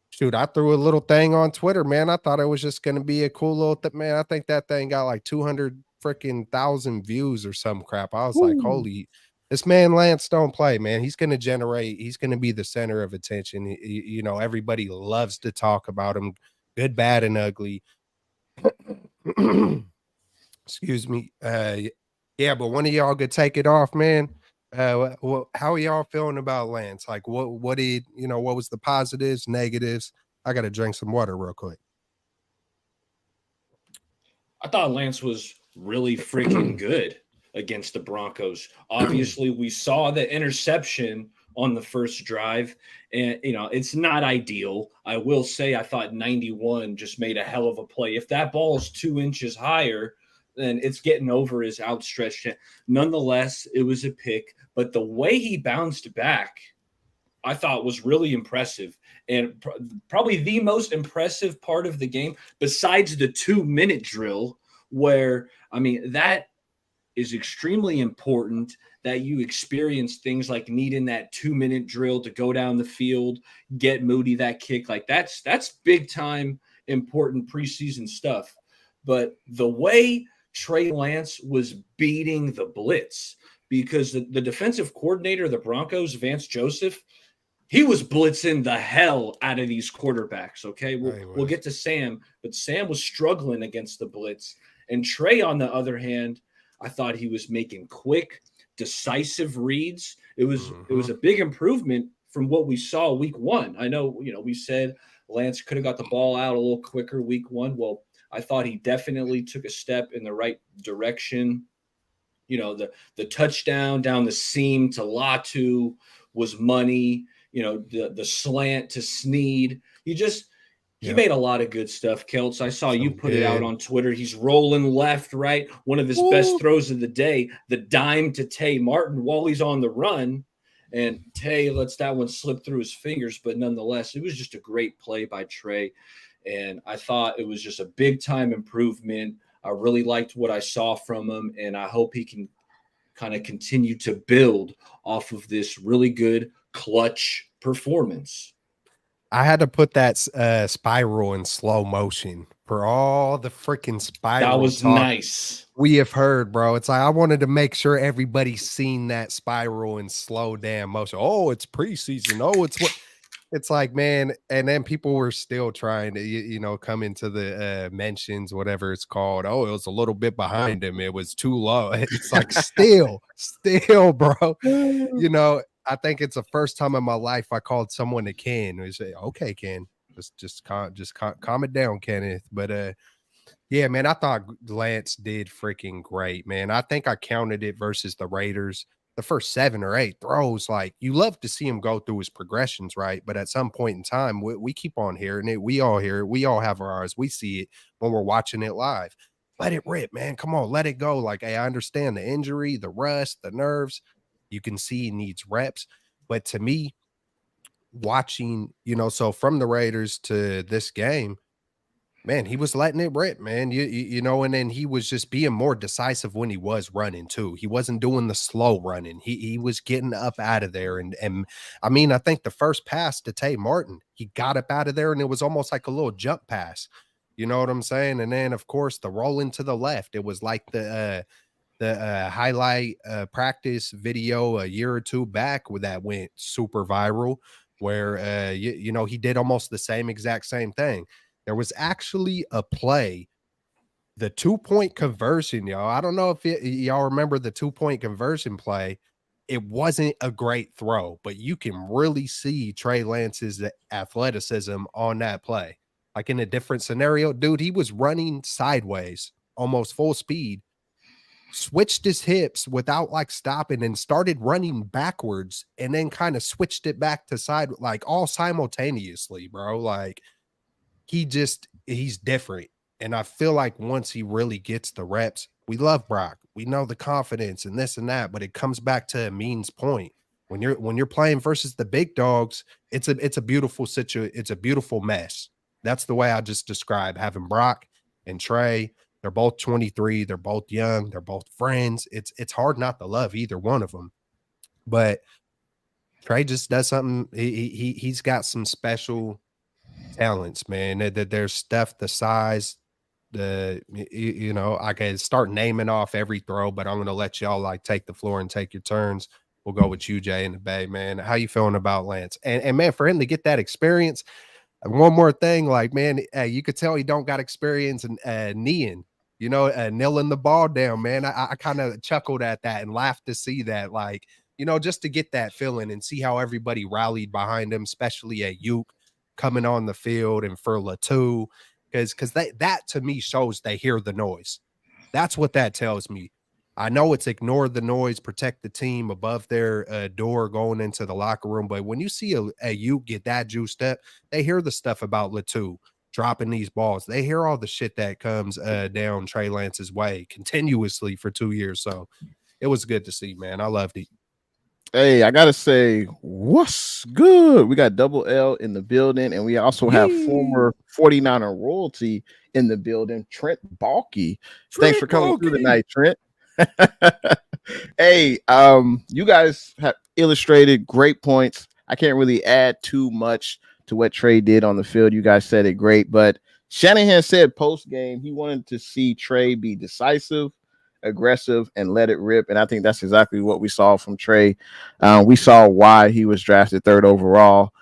Speaker 2: Shoot, I threw a little thing on Twitter, man. I thought it was just gonna be a cool little thing, man. I think that thing got like 200,000 views or some crap. I was like, holy. This man Lance don't play, man. He's going to be the center of attention. You know, everybody loves to talk about him, good, bad, and ugly. Excuse me. Yeah, but one of y'all could take it off, man. How are y'all feeling about Lance? Like, what was the positives, negatives? I got to drink some water real quick.
Speaker 1: I thought Lance was really freaking good against the Broncos. Obviously, we saw the interception on the first drive, and you know, it's not ideal. I will say I thought 91 just made a hell of a play. If that ball is 2 inches higher, then it's getting over his outstretched hand. Nonetheless, it was a pick, but the way he bounced back, I thought was really impressive. And probably the most impressive part of the game, besides the 2-minute drill, where, I mean, that is extremely important that you experience things like needing that 2-minute drill to go down the field, get Moody that kick. Like that's big time important preseason stuff. But the way Trey Lance was beating the blitz, because the defensive coordinator of the Broncos, Vance Joseph, he was blitzing the hell out of these quarterbacks. Okay, we'll get to Sam, but Sam was struggling against the blitz. And Trey, on the other hand, I thought he was making quick, decisive reads. It was a big improvement from what we saw week one. I know, you know, we said Lance could have got the ball out a little quicker week one. Well, I thought he definitely took a step in the right direction. You know, the touchdown down the seam to Latu was money. You know, the slant to Snead. He made a lot of good stuff, Keltz. I saw you put it out on Twitter. He's rolling left, right. One of his best throws of the day, the dime to Tay Martin while he's on the run. And Tay lets that one slip through his fingers. But nonetheless, it was just a great play by Trey. And I thought it was just a big-time improvement. I really liked what I saw from him, and I hope he can kind of continue to build off of this really good clutch performance.
Speaker 2: I had to put that spiral in slow motion for all the freaking spiral.
Speaker 1: That was nice.
Speaker 2: We have heard, bro. It's like I wanted to make sure everybody's seen that spiral in slow damn motion. Oh, it's preseason. Oh, it's what it's like, man, and then people were still trying to, you know, come into the mentions, whatever it's called. Oh, it was a little bit behind him. It was too low. It's like, still, bro. You know, I think it's the first time in my life I called someone a Ken. We say, okay, Ken, just calm it down, Kenneth. But yeah, man, I thought Lance did freaking great, man. I think I counted it versus the Raiders. The first 7 or 8 throws, like, you love to see him go through his progressions, right? But at some point in time, we keep on hearing it. We all hear it. We all have our eyes. We see it when we're watching it live. Let it rip, man. Come on, let it go. Like, hey, I understand the injury, the rust, the nerves. You can see he needs reps. But to me, watching, you know, so from the Raiders to this game, man, he was letting it rip, man. You know, and then he was just being more decisive when he was running too. He wasn't doing the slow running. He was getting up out of there. And I mean, I think the first pass to Tay Martin, he got up out of there and it was almost like a little jump pass. You know what I'm saying? And then of course the rolling to the left, it was like the highlight practice video a year or two back where that went super viral, where you know, he did almost the same thing. There was actually a play, the 2-point conversion, y'all. I don't know if y'all remember the 2-point conversion play. It wasn't a great throw, but you can really see Trey Lance's athleticism on that play. Like in a different scenario, dude, he was running sideways, almost full speed, switched his hips without like stopping and started running backwards and then kind of switched it back to side, like all simultaneously, bro. Like, he's different. And I feel like once he really gets the reps, we love Brock. We know the confidence and this and that, but it comes back to Amin's point. When you're playing versus the big dogs, it's a beautiful situation. It's a beautiful mess. That's the way I just describe having Brock and Trey. They're both 23. They're both young. They're both friends. It's hard not to love either one of them. But Trey just does something. He's got some special talents, man. That there's stuff, the size, you know, I can start naming off every throw, but I'm gonna let y'all like take the floor and take your turns. We'll go with you, Jay, in the Bay, man. How you feeling about Lance? And man, for him to get that experience, one more thing, like, man, you could tell he don't got experience in kneeing, you know, kneeling the ball down, man. I kind of chuckled at that and laughed to see that, like, you know, just to get that feeling and see how everybody rallied behind him, especially at Uke coming on the field and for Latu, because that to me shows they hear the noise. That's what that tells me. I know it's ignore the noise, protect the team above their door going into the locker room, but when you see a Uke get that juiced up, they hear the stuff about Latu dropping these balls. They hear all the shit that comes down Trey Lance's way continuously for 2 years. So it was good to see, man. I loved it.
Speaker 3: Hey, I gotta say, what's good? We got Double L in the building, and we also have former 49er royalty in the building, Trent Balky. Thanks for coming through tonight, Trent. Hey, you guys have illustrated great points. I can't really add too much to what Trey did on the field. You guys said it great, but Shanahan said post game he wanted to see Trey be decisive, aggressive, and let it rip. And I think that's exactly what we saw from Trey. We saw why he was drafted 3rd overall.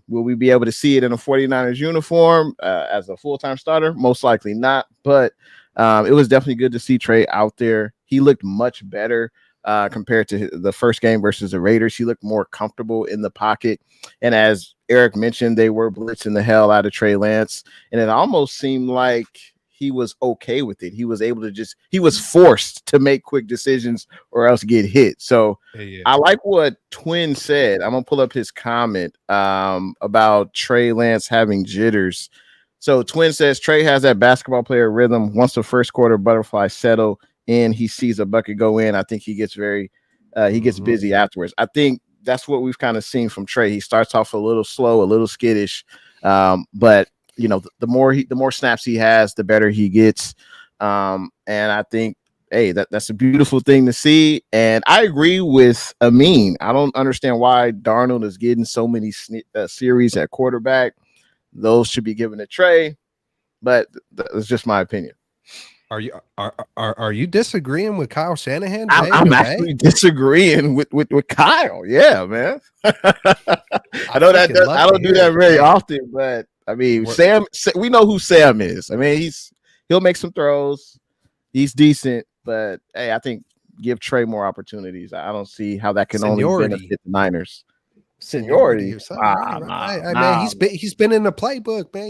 Speaker 3: Will we be able to see it in a 49ers uniform as a full-time starter? Most likely not, but it was definitely good to see Trey out there. He looked much better compared to the first game versus the Raiders. He looked more comfortable in the pocket. And as Eric mentioned, they were blitzing the hell out of Trey Lance. And it almost seemed like he was okay with it. He was able to he was forced to make quick decisions or else get hit. So I like what Twin said. I'm going to pull up his comment about Trey Lance having jitters. So Twin says Trey has that basketball player rhythm. Once the first quarter butterfly settle in, he sees a bucket go in. I think he gets busy afterwards. I think that's what we've kind of seen from Trey. He starts off a little slow, a little skittish, but you know, the more snaps he has, the better he gets. And I think, hey, that's a beautiful thing to see. And I agree with Amin. I don't understand why Darnold is getting so many series at quarterback. Those should be given to Trey, but that's just my opinion.
Speaker 2: Are you disagreeing with Kyle Shanahan?
Speaker 3: I'm actually disagreeing with Kyle. Yeah, man. I know that I don't do that very often, but I mean, Sam. We know who Sam is. I mean, he'll make some throws. He's decent, but hey, I think give Trey more opportunities. I don't see how that can only benefit the Niners. Seniority.
Speaker 2: Man, he's been in the playbook, man.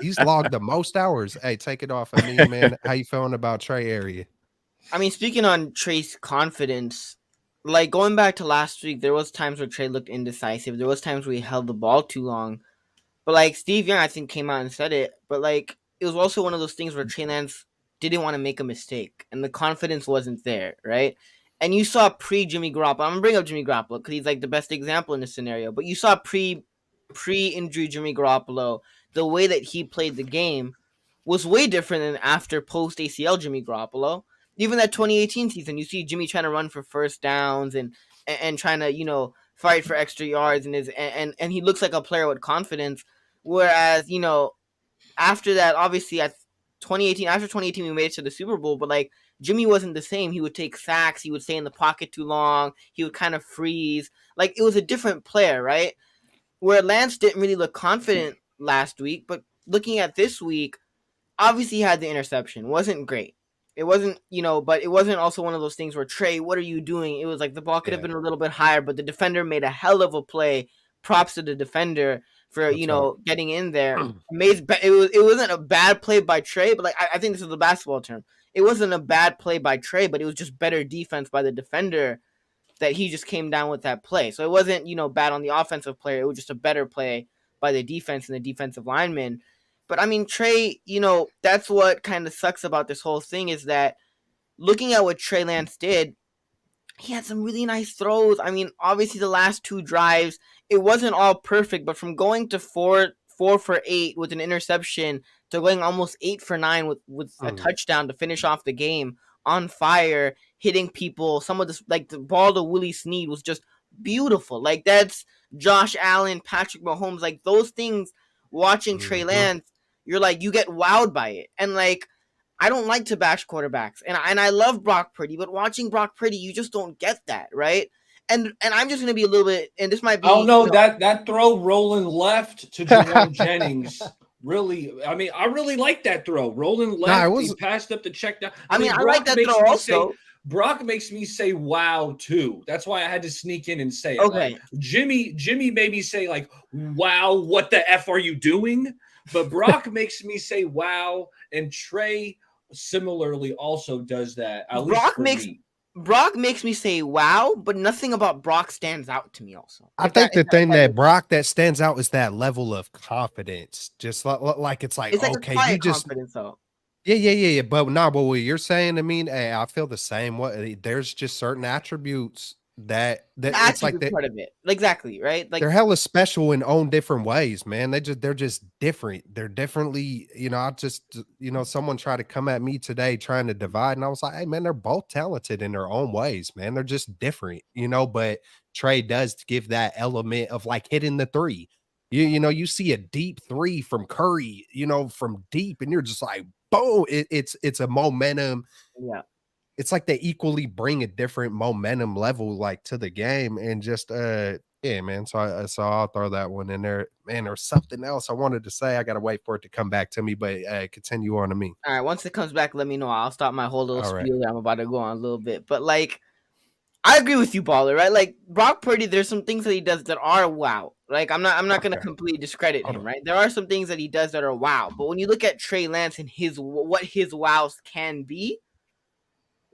Speaker 2: He's logged the most hours. Hey, take it off of me, man. How you feeling about Trey Area?
Speaker 4: I mean, speaking on Trey's confidence, like going back to last week, there was times where Trey looked indecisive. There was times where he held the ball too long. But like Steve Young, I think, came out and said it. But like it was also one of those things where Trey Lance didn't want to make a mistake, and the confidence wasn't there, right? And you saw pre-Jimmy Garoppolo. I'm gonna bring up Jimmy Garoppolo because he's like the best example in this scenario. But you saw pre-injury Jimmy Garoppolo, the way that he played the game was way different than after post ACL Jimmy Garoppolo. Even that 2018 season, you see Jimmy trying to run for first downs and trying to fight for extra yards, and he looks like a player with confidence. Whereas after that, obviously after 2018 we made it to the Super Bowl, but like Jimmy wasn't the same. He would take sacks. He would stay in the pocket too long. He would kind of freeze. Like it was a different player, right? Where Lance didn't really look confident last week, but looking at this week, obviously he had the interception. Wasn't great. It wasn't, but it wasn't also one of those things where, Trey, what are you doing? It was like the ball could have been a little bit higher, but the defender made a hell of a play. Props to the defender for, getting in there. It wasn't a bad play by Trey, but like I think this is the basketball term. It wasn't a bad play by Trey, but it was just better defense by the defender that he just came down with that play. So it wasn't, bad on the offensive player. It was just a better play by the defense and the defensive lineman. But I mean, Trey, that's what kind of sucks about this whole thing is that looking at what Trey Lance did, he had some really nice throws. I mean, obviously the last two drives, it wasn't all perfect, but from going to 4 for 8 with an interception to going almost 8 for 9 with a touchdown to finish off the game on fire, hitting people. Some of this, like the ball to Willie Snead was just beautiful. Like that's Josh Allen, Patrick Mahomes, like those things. Watching Trey Lance, you're like, you get wowed by it. And like, I don't like to bash quarterbacks, and I love Brock Purdy, but watching Brock Purdy, you just don't get that, right? And I'm just gonna be a little bit, and this might be.
Speaker 1: Oh no, that throw rolling left to Jerome Jennings. Really, I mean, I really like that throw. Rolling left, he passed up the check down.
Speaker 4: I mean, I like that throw also.
Speaker 1: Brock makes me say wow too. That's why I had to sneak in and say it.
Speaker 4: Okay.
Speaker 1: Like, Jimmy made me say like, wow, what the F are you doing? But Brock makes me say wow, and Trey similarly also does that.
Speaker 4: Brock makes me say wow, but nothing about Brock stands out to me also.
Speaker 2: I think the thing that Brock that stands out is that level of confidence. Just like it's like okay, you just
Speaker 4: confidence though.
Speaker 2: Yeah. But what you're saying, I mean, hey, I feel the same. There's just certain attributes that it's like that
Speaker 4: part of it. Exactly, right? Like
Speaker 2: they're hella special in own different ways, man. They're just different. They're differently, I just someone tried to come at me today trying to divide, and I was like, hey man, they're both talented in their own ways, man. They're just different, but Trey does give that element of like hitting the three. You see a deep three from Curry, from deep, and you're just like, boom, it's a momentum.
Speaker 4: Yeah.
Speaker 2: It's like they equally bring a different momentum level like to the game, and just yeah, man. So I'll throw that one in there, man. There's something else I wanted to say. I gotta wait for it to come back to me, but continue on to me.
Speaker 4: All right, once it comes back, let me know. I'll stop my whole little spiel that I'm about to go on a little bit. But like, I agree with you, Baller. Right? Like Brock Purdy, there's some things that he does that are wow. Like I'm not gonna completely discredit him. Right? There are some things that he does that are wow. But when you look at Trey Lance and what his wows can be.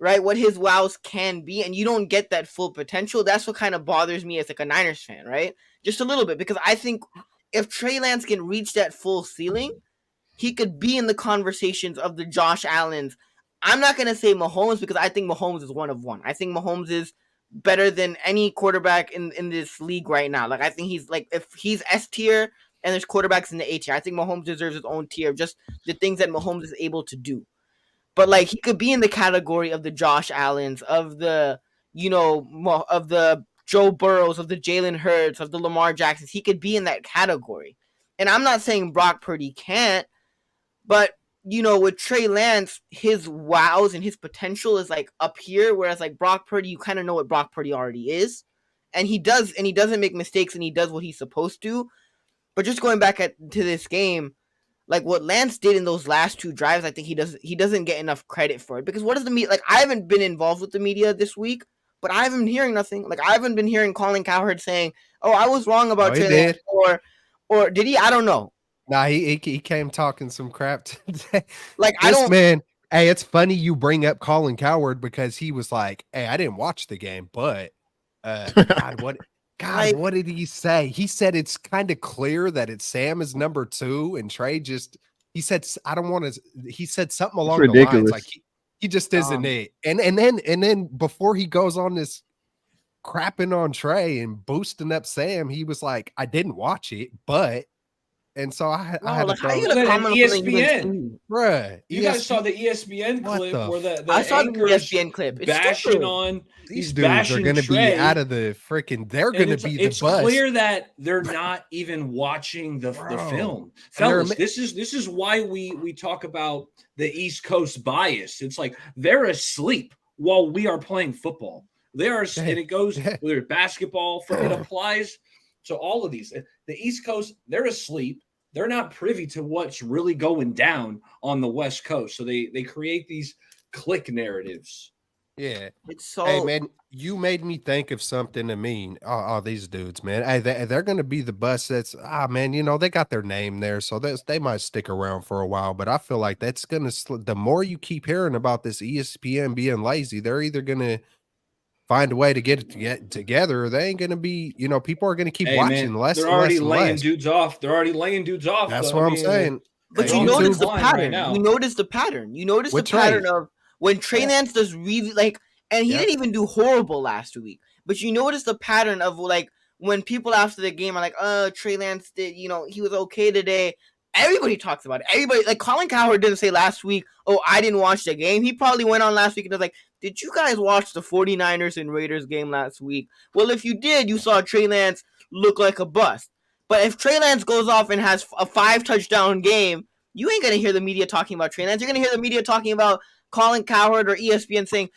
Speaker 4: Right, what his wows can be, and you don't get that full potential. That's what kind of bothers me as like a Niners fan, right? Just a little bit, because I think if Trey Lance can reach that full ceiling, he could be in the conversations of the Josh Allens. I'm not gonna say Mahomes because I think Mahomes is one of one. I think Mahomes is better than any quarterback in this league right now. Like I think he's like if he's S tier and there's quarterbacks in the A tier, I think Mahomes deserves his own tier of just the things that Mahomes is able to do. But like he could be in the category of the Josh Allens, of the of the Joe Burrows, of the Jalen Hurts, of the Lamar Jacksons. He could be in that category. And I'm not saying Brock Purdy can't, but with Trey Lance, his wows and his potential is like up here, whereas like Brock Purdy, you kind of know what Brock Purdy already is, and he doesn't make mistakes, and he does what he's supposed to. But just going back to this game, like what Lance did in those last 2 drives, I think he doesn't get enough credit for it, because what is the media like? I haven't been involved with the media this week, but I haven't been hearing nothing. Like I haven't been hearing Colin Cowherd saying, "Oh, I was wrong about Trey Lance," or did he? I don't know.
Speaker 2: Nah, he came talking some crap today.
Speaker 4: Like
Speaker 2: man. Hey, it's funny you bring up Colin Cowherd, because he was like, "Hey, I didn't watch the game, but what did he say? He said it's kind of clear that it's Sam is number 2, and Trey just he said I don't want to. He said something along the lines like he just isn't it. And then before he goes on this crapping on Trey and boosting up Sam, he was like, I didn't watch it, but. And so I had to
Speaker 4: how you gonna comment
Speaker 1: ESPN,
Speaker 2: bruh.
Speaker 1: You guys saw the ESPN clip where the
Speaker 4: I saw the ESPN clip. It's
Speaker 1: bashing on
Speaker 2: these dudes are going to be out of the freaking. They're going to be the bus.
Speaker 1: It's clear that they're not even watching the film, fellas. This is why we talk about the East Coast bias. It's like they're asleep while we are playing football. They are, and it goes whether it's basketball. It applies. So all of these, the East Coast, they're asleep. They're not privy to what's really going down on the West Coast. So they create these click narratives.
Speaker 2: Yeah.
Speaker 4: It's so.
Speaker 2: Hey, man, you made me think of something. I mean, these dudes, man. Hey, they're going to be the bus that's, man, they got their name there. So they might stick around for a while. But I feel like that's going to, the more you keep hearing about this ESPN being lazy, they're either going to find a way to get together, or they ain't gonna be, people are gonna keep watching less.
Speaker 1: They're already laying
Speaker 2: less.
Speaker 1: dudes off. They're already laying dudes off.
Speaker 2: That's what I'm saying.
Speaker 4: But you notice the pattern. You notice the pattern. You notice the pattern of when Trey Lance does really and he didn't even do horrible last week. But you notice the pattern of when people after the game are like, Trey Lance did, he was okay today. Everybody talks about it. Everybody, like Colin Cowherd didn't say last week, oh, I didn't watch the game. He probably went on last week and was like, did you guys watch the 49ers and Raiders game last week? Well, if you did, you saw Trey Lance look like a bust. But if Trey Lance goes off and has a 5-touchdown game, you ain't going to hear the media talking about Trey Lance. You're going to hear the media talking about Colin Cowherd or ESPN saying,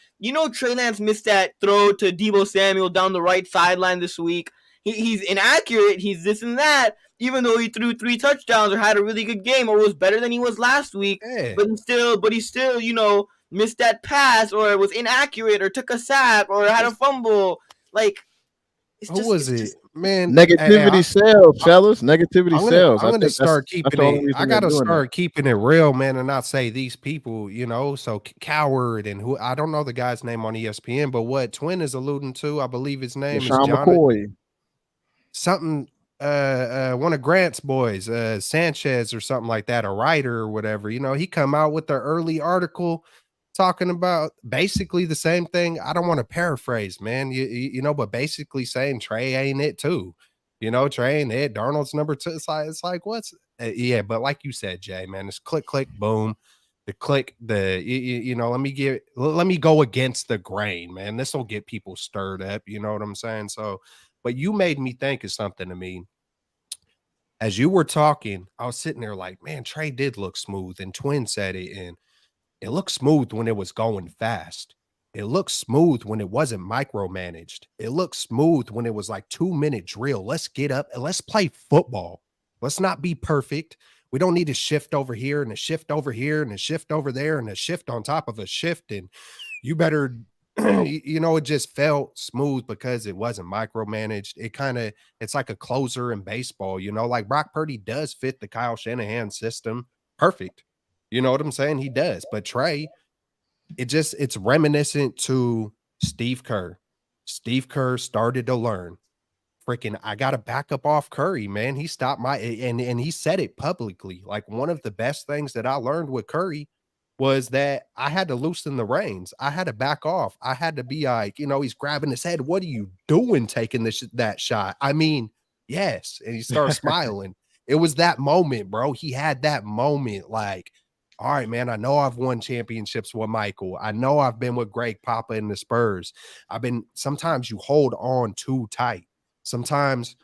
Speaker 4: Trey Lance missed that throw to Deebo Samuel down the right sideline this week. He's inaccurate. He's this and that. Even though he threw 3 touchdowns or had a really good game or was better than he was last week, but he still, missed that pass or was inaccurate or took a sack or had a fumble.
Speaker 2: Man?
Speaker 3: Negativity sells, fellas. Negativity sells.
Speaker 2: I'm gonna start keeping it. I gotta start keeping it real, man, and not say these people, So Cowherd and who I don't know the guy's name on ESPN, but what Twin is alluding to, I believe his name is John
Speaker 3: McCoy.
Speaker 2: Something. One of Grant's boys, Sanchez or something like that, a writer or whatever. He come out with the early article talking about basically the same thing. I don't want to paraphrase, man. But basically saying Trey ain't it too. Trey ain't it. Darnold's number 2. It's like what's but like you said, Jay, man, it's click, click, boom. The click, let me go against the grain, man. This will get people stirred up. You know what I'm saying? So. But you made me think of something. I mean, as you were talking, I was sitting there like, man, Trey did look smooth. And Twin said it, and it looked smooth when it was going fast. It looked smooth when it wasn't micromanaged. It looked smooth when it was like 2-minute drill. Let's get up and let's play football. Let's not be perfect. We don't need to shift over here and a shift over here and a shift over there and a shift on top of a shift. And you better... it just felt smooth because it wasn't micromanaged. It's like a closer in baseball, like Brock Purdy does fit the Kyle Shanahan system. Perfect. You know what I'm saying? He does. But Trey, it's reminiscent to Steve Kerr. Steve Kerr started to learn. Freaking, I got to back up off Curry, man. He stopped and he said it publicly. Like one of the best things that I learned with Curry was that I had to loosen the reins. I had to back off. I had to be like, he's grabbing his head. What are you doing taking that shot? I mean, yes. And he started smiling. It was that moment, bro. He had that moment like, all right, man, I know I've won championships with Michael. I know I've been with Greg Papa and the Spurs. Sometimes you hold on too tight. Sometimes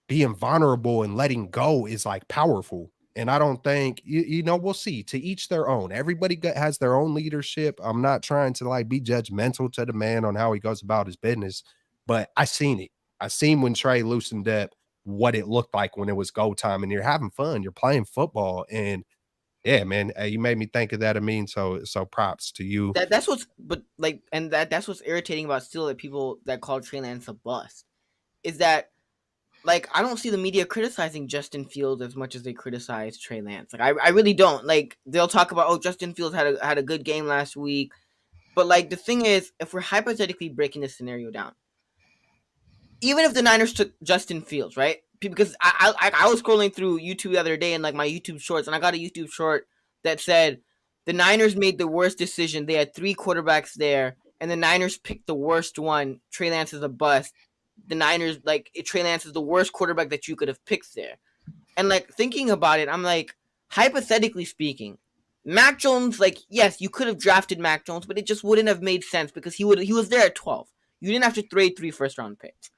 Speaker 2: being vulnerable and letting go is like powerful. And I don't think, we'll see. To each their own. Everybody has their own leadership. I'm not trying to like be judgmental to the man on how he goes about his business, but I seen it. I seen when Trey loosened up what it looked like when it was go time and you're having fun. You're playing football. And yeah, man, you made me think of that, Amin. So props to you.
Speaker 4: That's what's that's what's irritating about still that people that call Trey Lance a bust is that, like, I don't see the media criticizing Justin Fields as much as they criticize Trey Lance. Like, I really don't. Like, they'll talk about, oh, Justin Fields had a good game last week. But, like, the thing is, if we're hypothetically breaking this scenario down, even if the Niners took Justin Fields, right? Because I was scrolling through YouTube the other day and, like, my YouTube shorts, and I got a YouTube short that said the Niners made the worst decision. They had 3 quarterbacks there, and the Niners picked the worst one. Trey Lance is a bust. The Niners, like, Trey Lance is the worst quarterback that you could have picked there. And, like, thinking about it, I'm like, hypothetically speaking, Mac Jones, like, yes, you could have drafted Mac Jones, but it just wouldn't have made sense because he was there at 12. You didn't have to trade 3 first-round picks.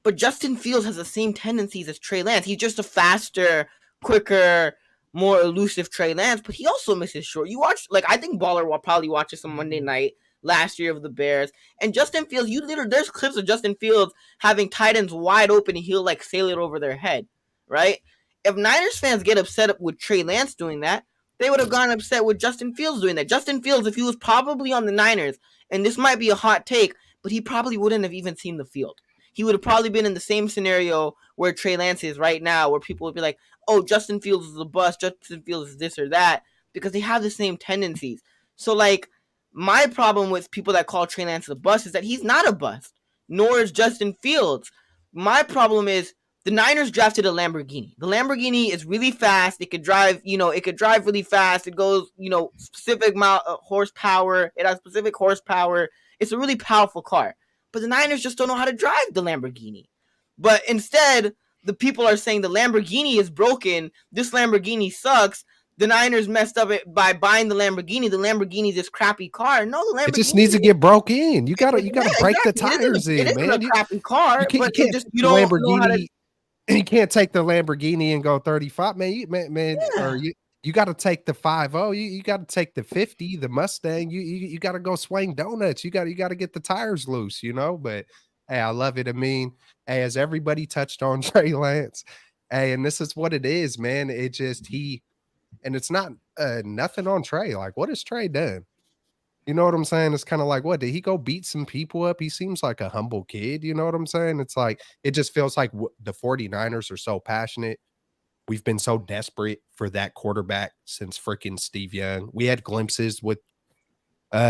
Speaker 4: But Justin Fields has the same tendencies as Trey Lance. He's just a faster, quicker, more elusive Trey Lance, but he also misses short. You watch, like, I think Baller will probably watch this on Monday night last year of the Bears, and Justin Fields, there's clips of Justin Fields having tight ends wide open and he'll, like, sail it over their head, right? If Niners fans get upset with Trey Lance doing that, they would have gone upset with Justin Fields doing that. Justin Fields, if he was probably on the Niners, and this might be a hot take, but he probably wouldn't have even seen the field. He would have probably been in the same scenario where Trey Lance is right now, where people would be like, oh, Justin Fields is a bust, Justin Fields is this or that, because they have the same tendencies. So, like, my problem with people that call Trey Lance a bust is that he's not a bust, nor is Justin Fields. My problem is the Niners drafted a Lamborghini. The Lamborghini is really fast. It could drive, really fast. It goes, specific horsepower. It has specific horsepower. It's a really powerful car. But the Niners just don't know how to drive the Lamborghini. But instead, the people are saying the Lamborghini is broken. This Lamborghini sucks. The Niners messed up it by buying the Lamborghini. The Lamborghini is this crappy car. No, the Lamborghini.
Speaker 2: It just needs to get broke in. You gotta break the tires in, man.
Speaker 4: It is a crappy car.
Speaker 2: You can't take the Lamborghini and go 35, man. Yeah. Or you got to take the 50. You got to take the 50, the Mustang. You got to go swing donuts. You got to get the tires loose, But hey, I love it. I mean, hey, as everybody touched on Trey Lance, hey, and this is what it is, man. It just and it's not nothing on Trey. Like, what has Trey done? You know what I'm saying? It's kind of like, what, did he go beat some people up? He seems like a humble kid. You know what I'm saying? It's like, it just feels like the 49ers are so passionate. We've been so desperate for that quarterback since freaking Steve Young. We had glimpses with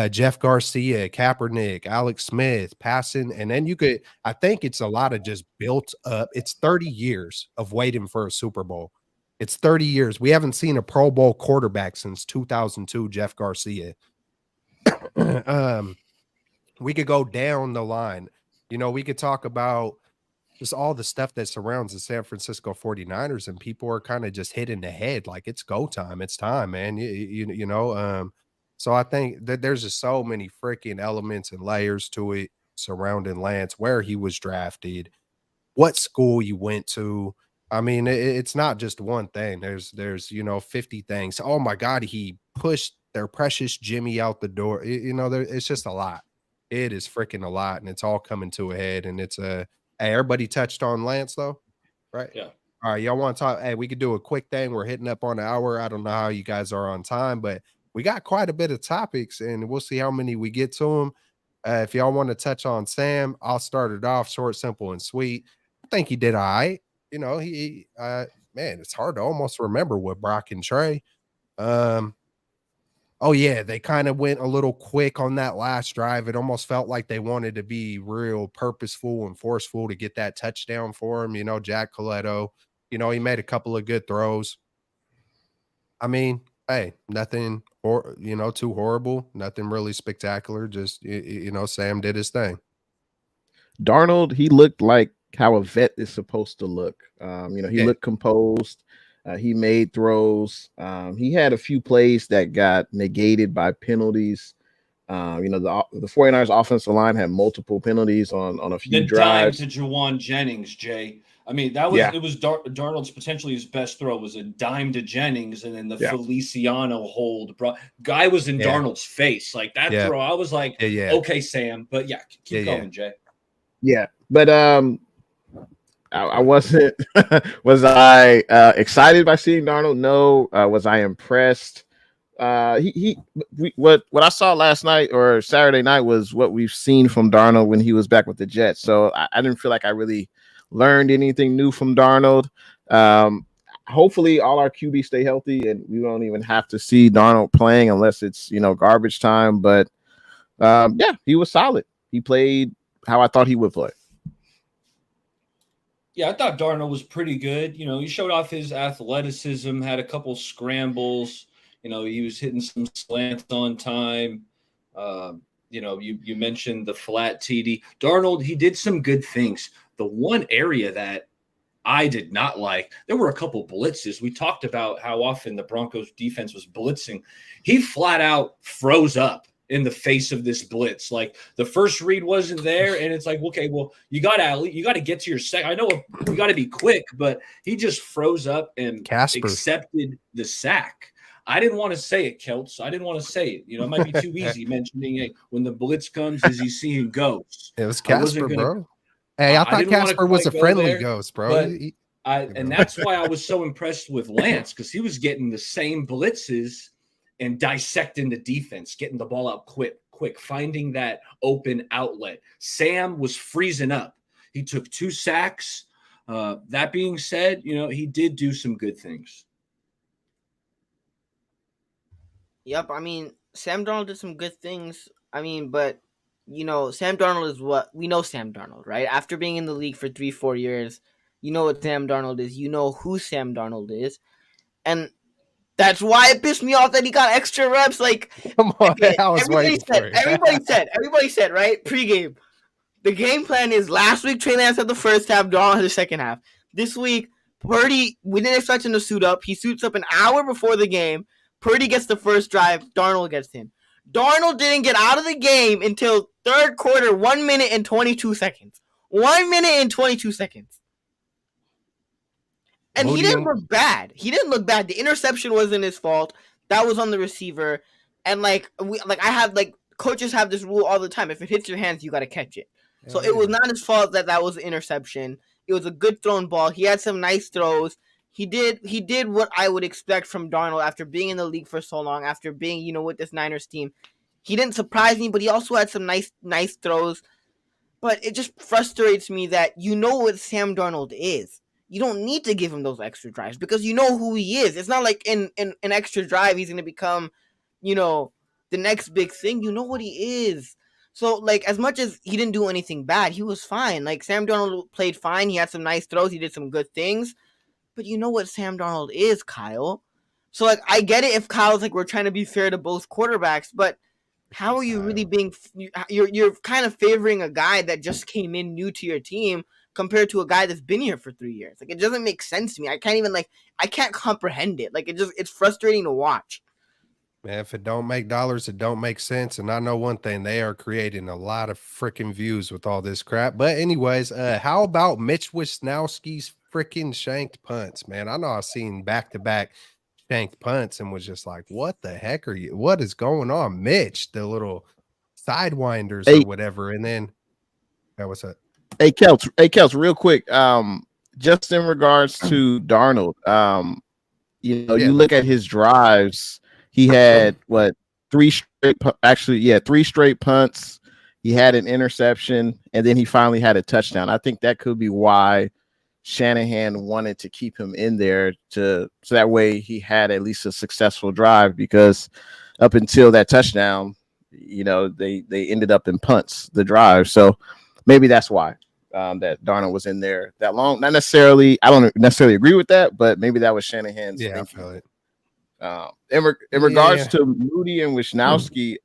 Speaker 2: Jeff Garcia, Kaepernick, Alex Smith passing. And then I think it's a lot of just built up. It's 30 years of waiting for a Super Bowl. It's 30 years. We haven't seen a Pro Bowl quarterback since 2002, Jeff Garcia. We could go down the line. We could talk about just all the stuff that surrounds the San Francisco 49ers, and people are kind of just hitting the head like it's go time. It's time, man. So I think that there's just so many freaking elements and layers to it surrounding Lance, where he was drafted, what school you went to. I mean, it's not just one thing. There's 50 things. Oh my God, he pushed their precious Jimmy out the door. It's just a lot. It is freaking a lot, and it's all coming to a head. And it's hey, everybody touched on Lance though, right?
Speaker 1: Yeah.
Speaker 2: All right, y'all want to talk? Hey, we could do a quick thing. We're hitting up on an hour. I don't know how you guys are on time, but we got quite a bit of topics, and we'll see how many we get to them. If y'all want to touch on Sam, I'll start it off short, simple, and sweet. I think he did all right. Man, it's hard to almost remember with Brock and Trey. Oh yeah, they kind of went a little quick on that last drive. It almost felt like they wanted to be real purposeful and forceful to get that touchdown for him. Jack Coletto, he made a couple of good throws. I mean, hey, nothing too horrible, nothing really spectacular. Just, Sam did his thing.
Speaker 3: Darnold, he looked like how a vet is supposed to look. He looked composed. He made throws. He had a few plays that got negated by penalties. The 49ers offensive line had multiple penalties on a few
Speaker 1: the
Speaker 3: drives.
Speaker 1: dime to Juwan Jennings, Jay. I mean, that was it was Darnold's potentially his best throw was a dime to Jennings, and then the Feliciano hold. Guy was in Darnold's face. Like that throw, I was like, okay, Sam. But keep going, Jay.
Speaker 3: Yeah, but I wasn't. Was I excited by seeing Darnold? No. Was I impressed? What I saw last night or Saturday night was what we've seen from Darnold when he was back with the Jets. So I didn't feel like I really learned anything new from Darnold. Hopefully all our QB stay healthy and we don't even have to see Darnold playing unless it's garbage time. But he was solid. He played how I thought he would play.
Speaker 1: Yeah, I thought Darnold was pretty good. He showed off his athleticism, had a couple scrambles. He was hitting some slants on time. You mentioned the flat TD. Darnold, he did some good things. The one area that I did not like, there were a couple blitzes. We talked about how often the Broncos defense was blitzing. He flat out froze up in the face of this blitz. Like the first read wasn't there, and it's like, okay, well, you got to get to your second. I know you got to be quick, but he just froze up and accepted the sack. I didn't want to say it, Keltz. I didn't want to say it. It might be too easy mentioning when the blitz comes, is he seeing ghosts?
Speaker 2: It was Casper, bro. Hey, I thought Casper was a friendly ghost, bro.
Speaker 1: And that's why I was so impressed with Lance, because he was getting the same blitzes and dissecting the defense, getting the ball out quick, finding that open outlet. Sam was freezing up. He took 2 sacks. That being said, he did do some good things.
Speaker 4: Yep, I mean, Sam Darnold did some good things. I mean, but, Sam Darnold is what we know Sam Darnold, right? After being in the league for 3-4 years, you know what Sam Darnold is. You know who Sam Darnold is. And that's why it pissed me off that he got extra reps. Like,
Speaker 2: come on, I was waiting for it.
Speaker 4: Everybody said, right? Pre-game. The game plan is last week, Trey Lance had the first half, Darnold had the second half. This week, Purdy, we didn't expect him to suit up. He suits up an hour before the game. Purdy gets the first drive. Darnold gets him. Darnold didn't get out of the game until third quarter, 1 minute and 22 seconds. 1 minute and 22 seconds. And he didn't look bad. The interception wasn't his fault. That was on the receiver. And coaches have this rule all the time. If it hits your hands, you got to catch it. So it was not his fault that was an interception. It was a good thrown ball. He had some nice throws. He did what I would expect from Darnold after being in the league for so long, after being, with this Niners team. He didn't surprise me, but he also had some nice throws. But it just frustrates me that what Sam Darnold is. You don't need to give him those extra drives because you know who he is. It's not like in an extra drive he's going to become, the next big thing. You know what he is. So, as much as he didn't do anything bad, he was fine. Sam Darnold played fine. He had some nice throws. He did some good things. But you know what Sam Darnold is, Kyle. So, I get it if Kyle's we're trying to be fair to both quarterbacks, but how are you really being – you're kind of favoring a guy that just came in new to your team compared to a guy that's been here for 3 years. It doesn't make sense to me. I can't even, I can't comprehend it. It's frustrating to watch.
Speaker 2: Man, if it don't make dollars, it don't make sense. And I know one thing, they are creating a lot of freaking views with all this crap. But anyways, how about Mitch Wisnowski's freaking shanked punts, man? I know I've seen back-to-back shanked punts and was just like, what the heck are you? What is going on? Mitch, the little sidewinders or whatever. And then, what's up?
Speaker 3: Hey, Keltz, real quick. Just in regards to Darnold, you look at his drives. He had 3 straight punts. He had an interception, and then he finally had a touchdown. I think that could be why Shanahan wanted to keep him in there so that way he had at least a successful drive, because up until that touchdown, they ended up in punts, the drive. So maybe that's why that Darnold was in there that long. Not necessarily, I don't necessarily agree with that, but maybe that was Shanahan's thinking. I feel it. In regards to Moody and Wisnowski,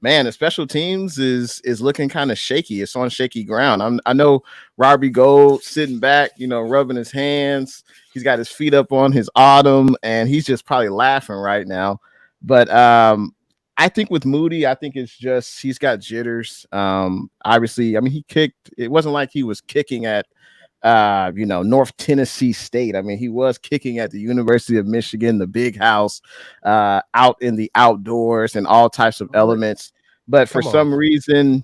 Speaker 3: man, the special teams is looking kind of shaky. It's on shaky ground. I know Robbie Gold sitting back, rubbing his hands. He's got his feet up on his autumn, and he's just probably laughing right now. But I I think with Moody, I think it's just he's got jitters. Obviously, I mean, he kicked. It wasn't like he was kicking at North Tennessee State. I mean, he was kicking at the University of Michigan, the big house, out in the outdoors and all types of elements. But for some reason,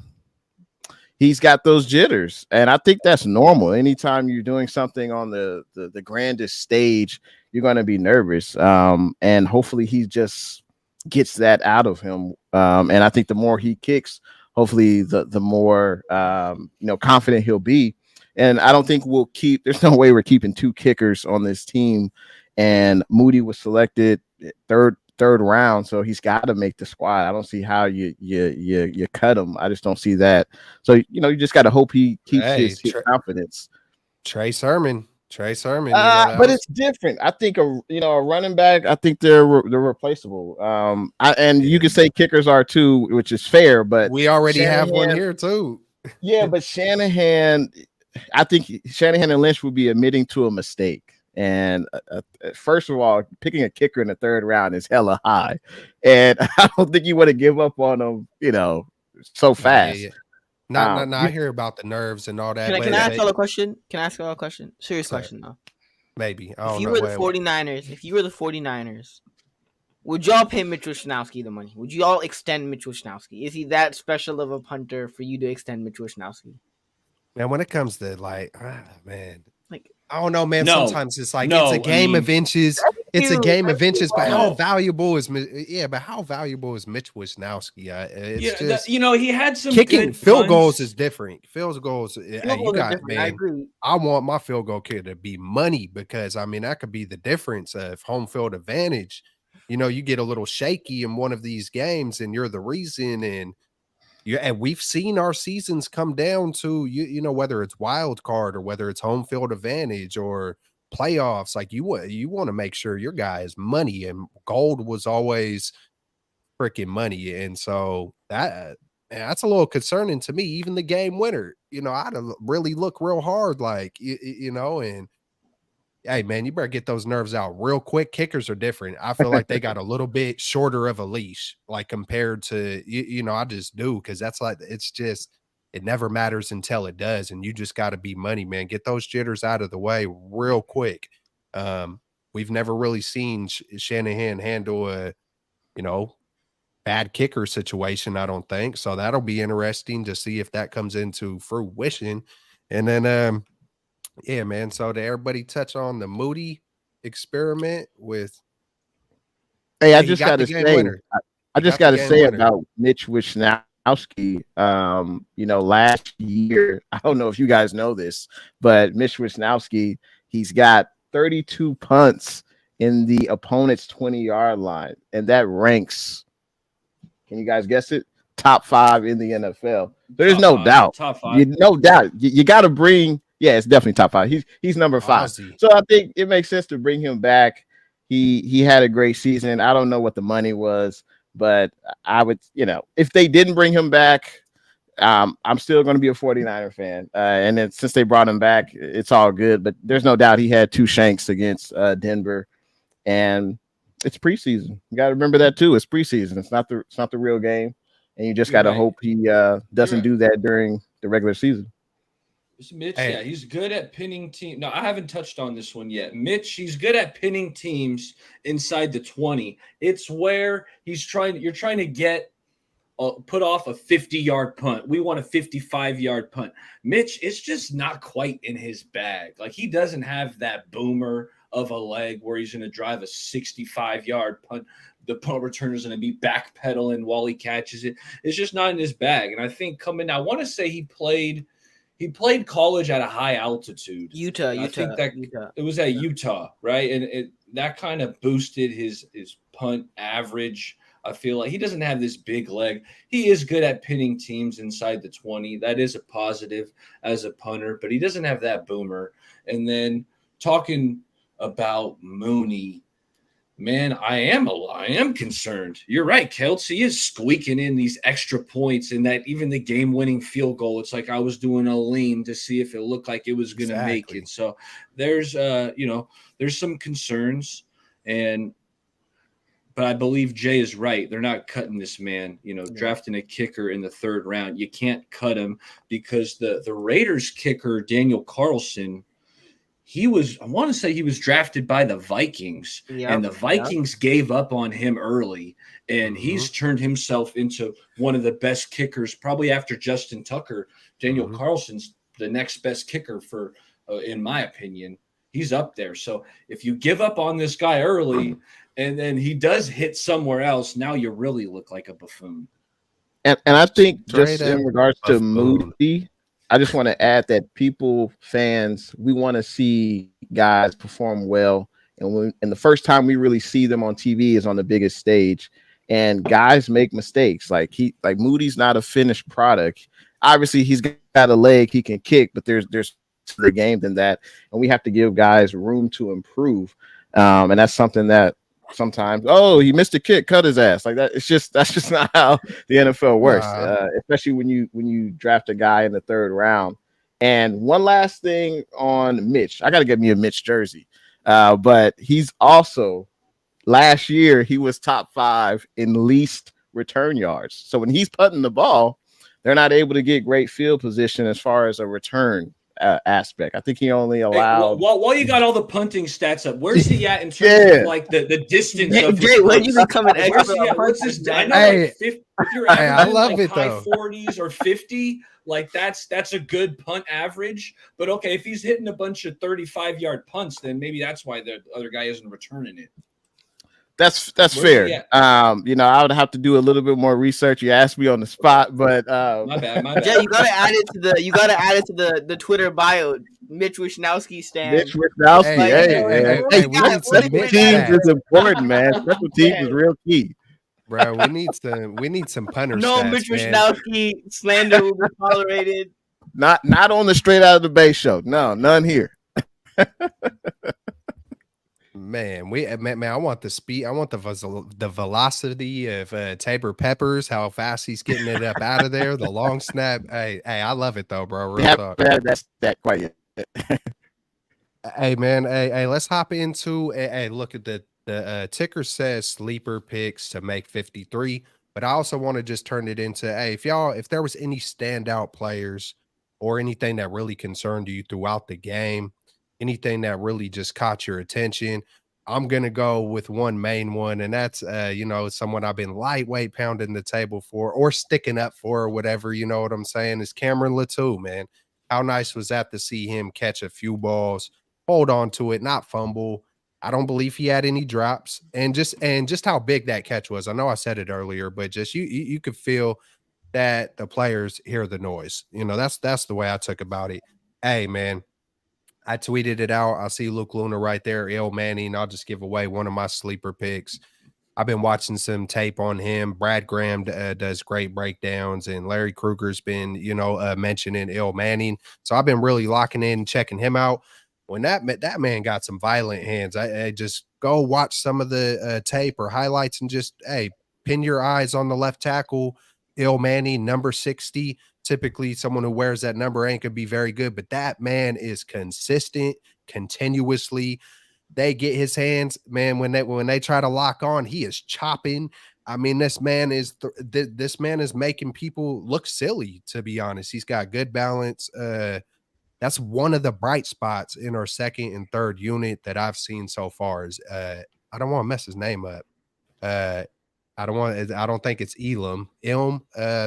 Speaker 3: he's got those jitters, and I think that's normal. Anytime you're doing something on the grandest stage, you're going to be nervous. And hopefully he just gets that out of him. And I think the more he kicks, hopefully the more confident he'll be. And I don't think there's no way we're keeping 2 kickers on this team. And Moody was selected third round, so he's got to make the squad. I don't see how you cut him. I just don't see that. So you just got to hope he keeps his confidence.
Speaker 2: Trey Sermon.
Speaker 3: But it's different. I think a running back. I think they're replaceable. And you can say kickers are too, which is fair. But
Speaker 2: we already have one here too.
Speaker 3: Yeah, but Shanahan. I think Shanahan and Lynch would be admitting to a mistake. And first of all, picking a kicker in the 3rd round is hella high. And I don't think you want to give up on him, so fast.
Speaker 2: I hear about the nerves and all that.
Speaker 4: Can I ask y'all a question? Serious question, though.
Speaker 2: Maybe.
Speaker 4: If you were the 49ers, would y'all pay Mitch Wishnowsky the money? Would you all extend Mitch Wishnowsky? Is he that special of a punter for you to extend Mitch Wishnowsky?
Speaker 2: Man, when it comes to I don't know, man.
Speaker 1: No,
Speaker 2: sometimes it's like it's a game of inches. It's a game of inches. But how valuable is Mitch Wishnowsky? It's just
Speaker 1: he had some
Speaker 2: kicking
Speaker 1: good
Speaker 2: field
Speaker 1: punts.
Speaker 2: goals is different. Field goals, man.
Speaker 4: I agree.
Speaker 2: I want my field goal kicker to be money because that could be the difference of home field advantage. You get a little shaky in one of these games, and you're the reason. And we've seen our seasons come down to whether it's wild card or whether it's home field advantage or playoffs. Like you want to make sure your guy is money, and gold was always freaking money. And so that's a little concerning to me. Even the game winner, I'd really look real hard, and hey, man, you better get those nerves out real quick. Kickers are different. I feel like they got a little bit shorter of a leash, like compared to, I just do, because that's it never matters until it does. And you just got to be money, man. Get those jitters out of the way real quick. We've never really seen Shanahan handle a, bad kicker situation, I don't think. So that'll be interesting to see if that comes into fruition. And then, yeah, man. So did everybody touch on the Moody experiment with?
Speaker 3: Hey, I just got to say, about Mitch Wishnowsky. Last year, I don't know if you guys know this, but Mitch Wishnowsky, he's got 32 punts in the opponent's 20-yard line, and that ranks. Can you guys guess it? Top 5 in the NFL. There's no doubt.
Speaker 1: Top 5.
Speaker 3: No doubt. You got to bring. Yeah, it's definitely top 5. He's number 5.
Speaker 2: Aussie.
Speaker 3: So I think it makes sense to bring him back. He had a great season. I don't know what the money was, but I would, if they didn't bring him back, I'm still going to be a 49er fan. And then since they brought him back, it's all good. But there's no doubt he had 2 shanks against Denver, and it's preseason. You got to remember that too. It's preseason. It's not the real game, and you just got to hope he doesn't do that during the regular season.
Speaker 1: Mitch, yeah, he's good at pinning teams. No, I haven't touched on this one yet. Mitch, he's good at pinning teams inside the 20. It's where you're trying to get put off a 50-yard punt. We want a 55-yard punt. Mitch, it's just not quite in his bag. Like, he doesn't have that boomer of a leg where he's going to drive a 65-yard punt. The punt returner is going to be backpedaling while he catches it. It's just not in his bag. And I think I want to say he played college at a high altitude.
Speaker 4: Utah.
Speaker 1: It was at Utah, right? And that kind of boosted his punt average. I feel like he doesn't have this big leg. He is good at pinning teams inside the 20. That is a positive as a punter, but he doesn't have that boomer. And then talking about Mooney, man, I am concerned. You're right, Keltz. He is squeaking in these extra points, and that even the game-winning field goal, it's like I was doing a lean to see if it looked like it was going to make it. So there's some concerns, but I believe Jay is right. They're not cutting this man. You know, drafting a kicker in the 3rd round, you can't cut him because the Raiders kicker Daniel Carlson, I want to say he was drafted by the Vikings, and the Vikings gave up on him early, and he's turned himself into one of the best kickers, probably after Justin Tucker. Daniel Carlson's the next best kicker for, in my opinion. He's up there. So if you give up on this guy early and then he does hit somewhere else, now you really look like a buffoon.
Speaker 3: And I think just in regards to Moody, I just want to add that fans, we want to see guys perform well. And the first time we really see them on TV is on the biggest stage. And guys make mistakes. Like Moody's not a finished product. Obviously, he's got a leg he can kick, but there's the game than that, and we have to give guys room to improve. And that's something that sometimes, he missed a kick, cut his ass like that. That's just not how the NFL works, especially when you draft a guy in the 3rd round. And one last thing on Mitch, I got to get me a Mitch jersey, but he's also last year he was top 5 in least return yards. So when he's putting the ball, they're not able to get great field position as far as a return aspect. I think he only allowed.
Speaker 1: While you got all the punting stats up, where's he at in terms of like the distance of
Speaker 4: Jay, when you become an expert,
Speaker 1: what's his? I know, like 50, if you're
Speaker 2: I love
Speaker 1: like
Speaker 2: it
Speaker 1: high
Speaker 2: though.
Speaker 1: 40s or 50, like that's a good punt average. But okay, if he's hitting a bunch of 35-yard punts, then maybe that's why the other guy isn't returning it.
Speaker 3: That's fair. You know, I would have to do a little bit more research. You asked me on the spot, but
Speaker 1: my bad.
Speaker 4: Jay, you gotta add it to the Twitter bio. Mitch Wishnowsky stand.
Speaker 3: Mitch Wishnowsky. Hey,
Speaker 2: we need some
Speaker 3: special teams is important, man. Special teams is real key.
Speaker 2: Bro, we need some punter
Speaker 4: No
Speaker 2: stats,
Speaker 4: Mitch
Speaker 2: man.
Speaker 4: Wishnowsky slander will be tolerated.
Speaker 3: Not on the Straight Out of the Bay show. No, none here.
Speaker 2: Man, I want the speed. I want the velocity of Tabor Peppers. How fast he's getting it up out of there. The long snap. Hey, I love it though, bro. Real talk.
Speaker 3: That's that quite yet.
Speaker 2: Hey, man. Hey, let's hop into. Hey, look at the ticker says sleeper picks to make 53, but I also want to just turn it into. Hey, if there was any standout players or anything that really concerned you throughout the game, anything that really just caught your attention, I'm going to go with one main one, and that's, someone I've been lightweight pounding the table for or sticking up for or whatever, you know what I'm saying, is Cameron Latou, man. How nice was that to see him catch a few balls, hold on to it, not fumble. I don't believe he had any drops, and just how big that catch was. I know I said it earlier, but just you could feel that the players hear the noise. You know, that's the way I took about it. Hey, man, I tweeted it out. I see Luke Luna right there, Il Manning. I'll just give away one of my sleeper picks. I've been watching some tape on him. Brad Graham does great breakdowns, and Larry Kruger's been, mentioning Il Manning. So I've been really locking in and checking him out. When that man got some violent hands, I just go watch some of the tape or highlights and just, pin your eyes on the left tackle, Il Manning, number 60. Typically, someone who wears that number ain't gonna be very good, but that man is consistent, continuously. They get his hands, man. When they try to lock on, he is chopping. I mean, this man is making people look silly. To be honest, he's got good balance. That's one of the bright spots in our second and third unit that I've seen so far. Is I don't want to mess his name up. I don't think it's Ilm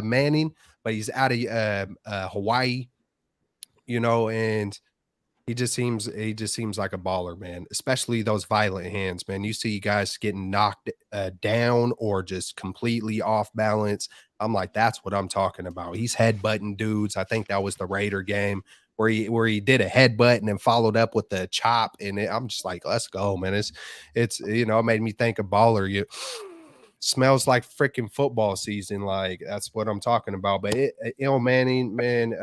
Speaker 2: Manning, but he's out of Hawaii, and he just seems like a baller, man, especially those violent hands, man. You see guys getting knocked down or just completely off balance. I'm like, that's what I'm talking about. He's headbutting dudes. I think that was the Raider game where he did a headbutt and then followed up with the chop. And I'm just like, let's go, man. It's it made me think of baller. Smells like freaking football season. Like, that's what I'm talking about. But Il Manning, man,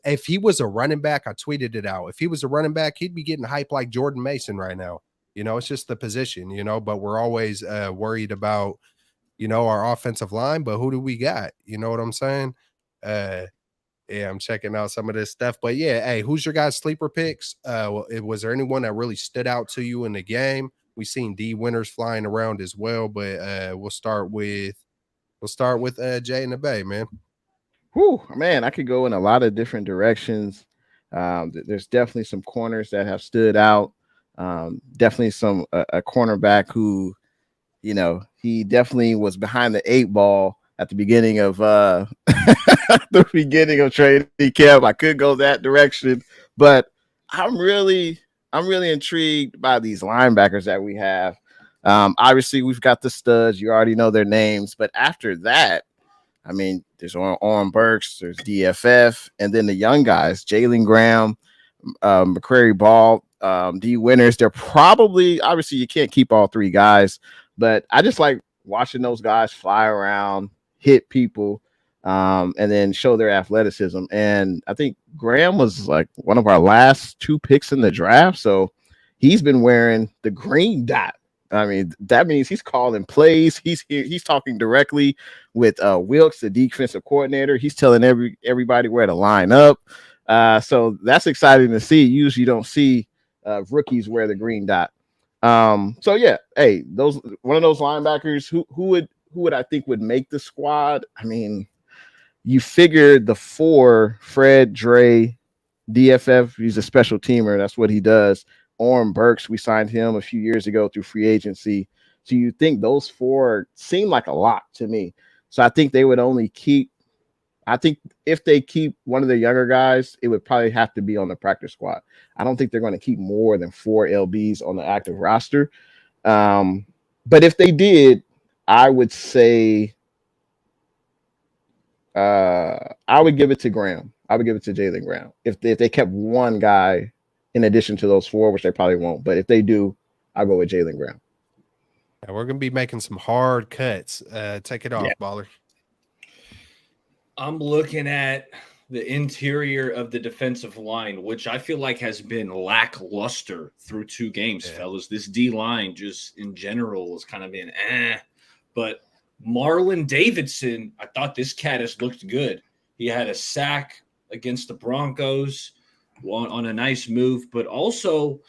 Speaker 2: if he was a running back, I tweeted it out. If he was a running back, he'd be getting hyped like Jordan Mason right now. It's just the position, but we're always worried about, our offensive line. But who do we got? You know what I'm saying? Yeah, I'm checking out some of this stuff. But yeah, hey, who's your guys' sleeper picks? Was there anyone that really stood out to you in the game? We've seen D winners flying around as well, but we'll start with Jay in the Bay, man.
Speaker 3: Whew, man, I could go in a lot of different directions. There's definitely some corners that have stood out. Definitely a cornerback who, you know, he definitely was behind the 8 ball at the beginning of the beginning of training camp. I could go that direction, but I'm really intrigued by these linebackers that we have. Obviously, we've got the studs. You already know their names, but after that, I mean, there's Oren Burks, there's DFF, and then the young guys, Jalen Graham, McCrary Ball, D Winners. They're probably, obviously, you can't keep all 3 guys, but I just like watching those guys fly around, hit people, and then show their athleticism. And I think Graham was like one of our last 2 picks in the draft, so he's been wearing the green dot. I mean, that means he's calling plays. He's here. He's talking directly with Wilkes, the defensive coordinator. He's telling everybody where to line up. So that's exciting to see. Usually, you don't see rookies wear the green dot. So yeah, hey, one of those linebackers who would I think would make the squad. I mean, you figure the 4, Fred, Dre, DFF. He's a special teamer. That's what he does. Oren Burks, we signed him a few years ago through free agency. So you think those 4 seem like a lot to me. So I think they would only keep, I think if they keep one of the younger guys, it would probably have to be on the practice squad. I don't think they're going to keep more than 4 LBs on the active roster. But if they did, I would say I would give it to Graham. I would give it to Jalen Graham. If they kept one guy in addition to those 4, which they probably won't. But if they do, I'll go with Jalen Graham.
Speaker 2: Yeah, we're going to be making some hard cuts. Take it off, Baller.
Speaker 1: I'm looking at the interior of the defensive line, which I feel like has been lackluster through 2 games, fellas. This D line just in general has kind of been But Marlon Davidson, I thought this cat has looked good. He had a sack against the Broncos on a nice move, but also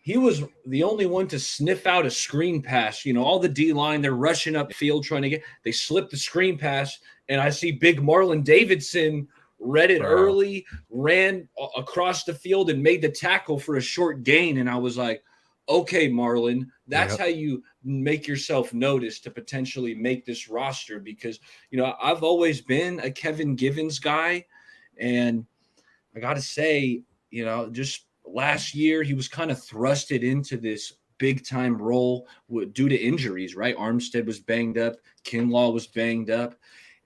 Speaker 1: he was the only one to sniff out a screen pass. You know, all the D line, they're rushing up field trying to they slip the screen pass, and I see big Marlon Davidson read it early, ran across the field and made the tackle for a short gain. And I was like, okay, Marlon, that's how you make yourself notice to potentially make this roster, because, you know, I've always been a Kevin Givens guy, and I got to say, you know, just last year, he was kind of thrusted into this big-time role due to injuries, right? Armstead was banged up. Kinlaw was banged up.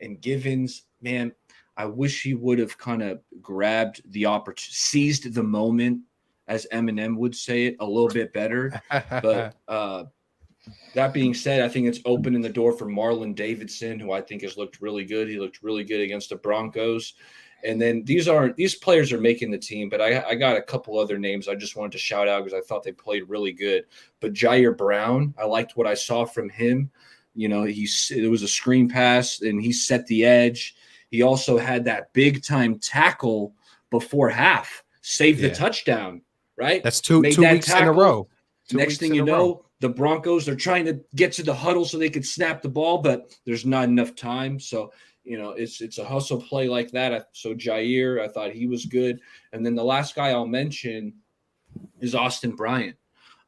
Speaker 1: And Givens, man, I wish he would have kind of grabbed the opportunity, seized the moment, as Eminem would say it, a little bit better. But that being said, I think it's opening the door for Marlon Davidson, who I think has looked really good. He looked really good against the Broncos. And then these players are making the team, but I got a couple other names I just wanted to shout out because I thought they played really good. But Jair Brown, I liked what I saw from him. You know, it was a screen pass and he set the edge. He also had that big time tackle before half, saved the touchdown, right?
Speaker 2: That's two weeks in a row.
Speaker 1: Next thing you know, the Broncos are trying to get to the huddle so they could snap the ball, but there's not enough time. So, you know, it's a hustle play like that. So Jair, I thought he was good. And then the last guy I'll mention is Austin Bryant.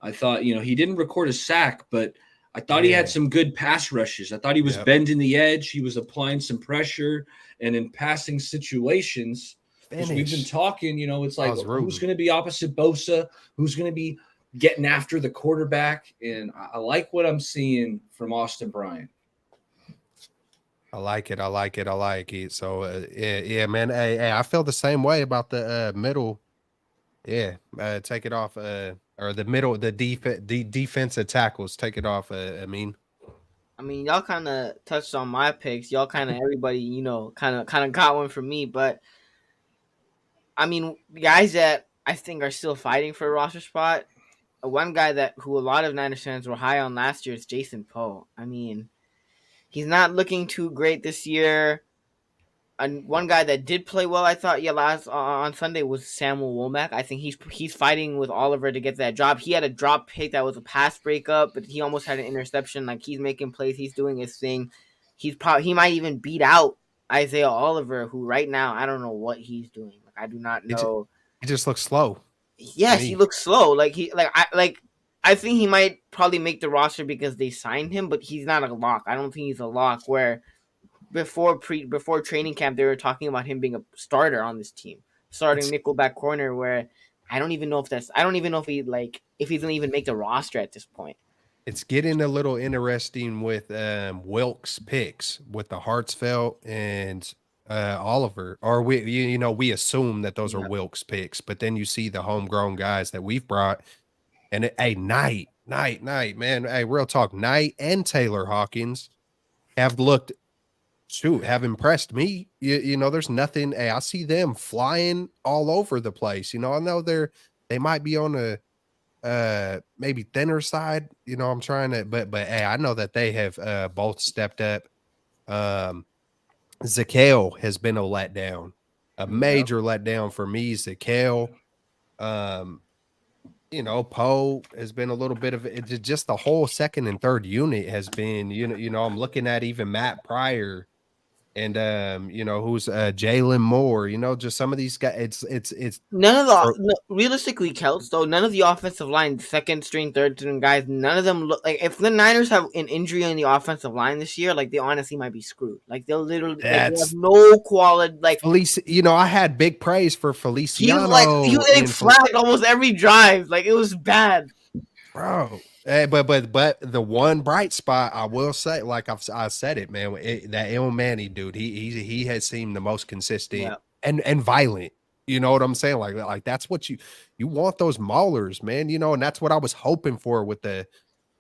Speaker 1: I thought, you know, he didn't record a sack, but I thought he had some good pass rushes. I thought he was bending the edge. He was applying some pressure. And in passing situations, as we've been talking, you know, it's like, who's going to be opposite Bosa? Who's going to be getting after the quarterback? And I like what I'm seeing from Austin Bryant.
Speaker 2: I like it. So, yeah, man. Hey, I feel the same way about the middle. Yeah, take it off. Or the middle, the defensive tackles. Take it off. Amin.
Speaker 4: I mean, y'all kind of touched on my picks. Y'all kind of everybody, you know, kind of got one from me. But I mean, the guys that I think are still fighting for a roster spot. One guy who a lot of Niners fans were high on last year is Jason Poe. I mean, he's not looking too great this year. And one guy that did play well, I thought, last on Sunday was Samuel Womack. I think he's fighting with Oliver to get that job. He had a drop pick that was a pass breakup, but he almost had an interception. Like, he's making plays, he's doing his thing. He might even beat out Isaiah Oliver, who right now I don't know what he's doing. Like, I do not know.
Speaker 2: He just looks slow.
Speaker 4: Yes, he looks slow. I think he might probably make the roster because they signed him, but he's not a lock. I don't think he's a lock. Where before training camp, they were talking about him being a starter on this team, starting nickelback corner. Where I don't even know if if he's gonna even make the roster at this point.
Speaker 2: It's getting a little interesting with Wilkes picks with the Hartsfeld and Oliver. Or we assume that those are Wilkes picks, but then you see the homegrown guys that we've brought, and Knight, man. Hey, real talk, Knight and Taylor Hawkins have impressed me. There's nothing. Hey, I see them flying all over the place. I know they might be on a maybe thinner side. I'm trying to, but hey, I know that they have both stepped up. Zakel has been a letdown, a major letdown for me. Zakel, Poe has been a little bit of it. Just the whole second and third unit has been, I'm looking at even Matt Pryor and who's Jalen Moore, just some of these guys. It's
Speaker 4: none of realistically, Keltz, though, none of the offensive line, second string, third string guys, none of them look like, if the Niners have an injury on the offensive line this year, like, they honestly might be screwed. Like, they'll literally they have no quality. Like,
Speaker 2: I had big praise for Feliciano.
Speaker 4: He was getting flagged almost every drive. Like, it was bad,
Speaker 2: bro. Hey, but the one bright spot I will say, like I said it, man, that Il Manny dude, he has seemed the most consistent and violent. You know what I'm saying? Like that's what you want, those maulers, man. And that's what I was hoping for with the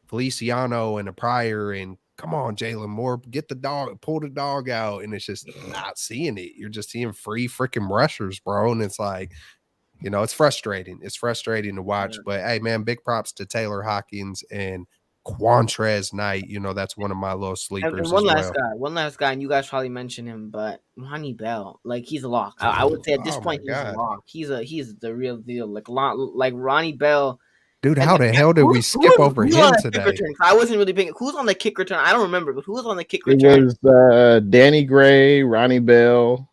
Speaker 2: Feliciano and the Pryor. And come on, Jalen Moore, get the dog, pull the dog out, and it's just not seeing it. You're just seeing free freaking rushers, bro, and it's like, it's frustrating. It's frustrating to watch. But hey, man, big props to Taylor Hawkins and Quantrez Knight. That's one of my little sleepers.
Speaker 4: And one last guy, and you guys probably mentioned him, but Ronnie Bell, like, he's a lock. I would say at this point he's a lock. He's the real deal. Like Ronnie Bell.
Speaker 2: Dude, how the hell did we skip over him today?
Speaker 4: I wasn't really paying. Who's on the kick return? I don't remember, but who was on the kick return?
Speaker 3: It was Danny Gray, Ronnie Bell.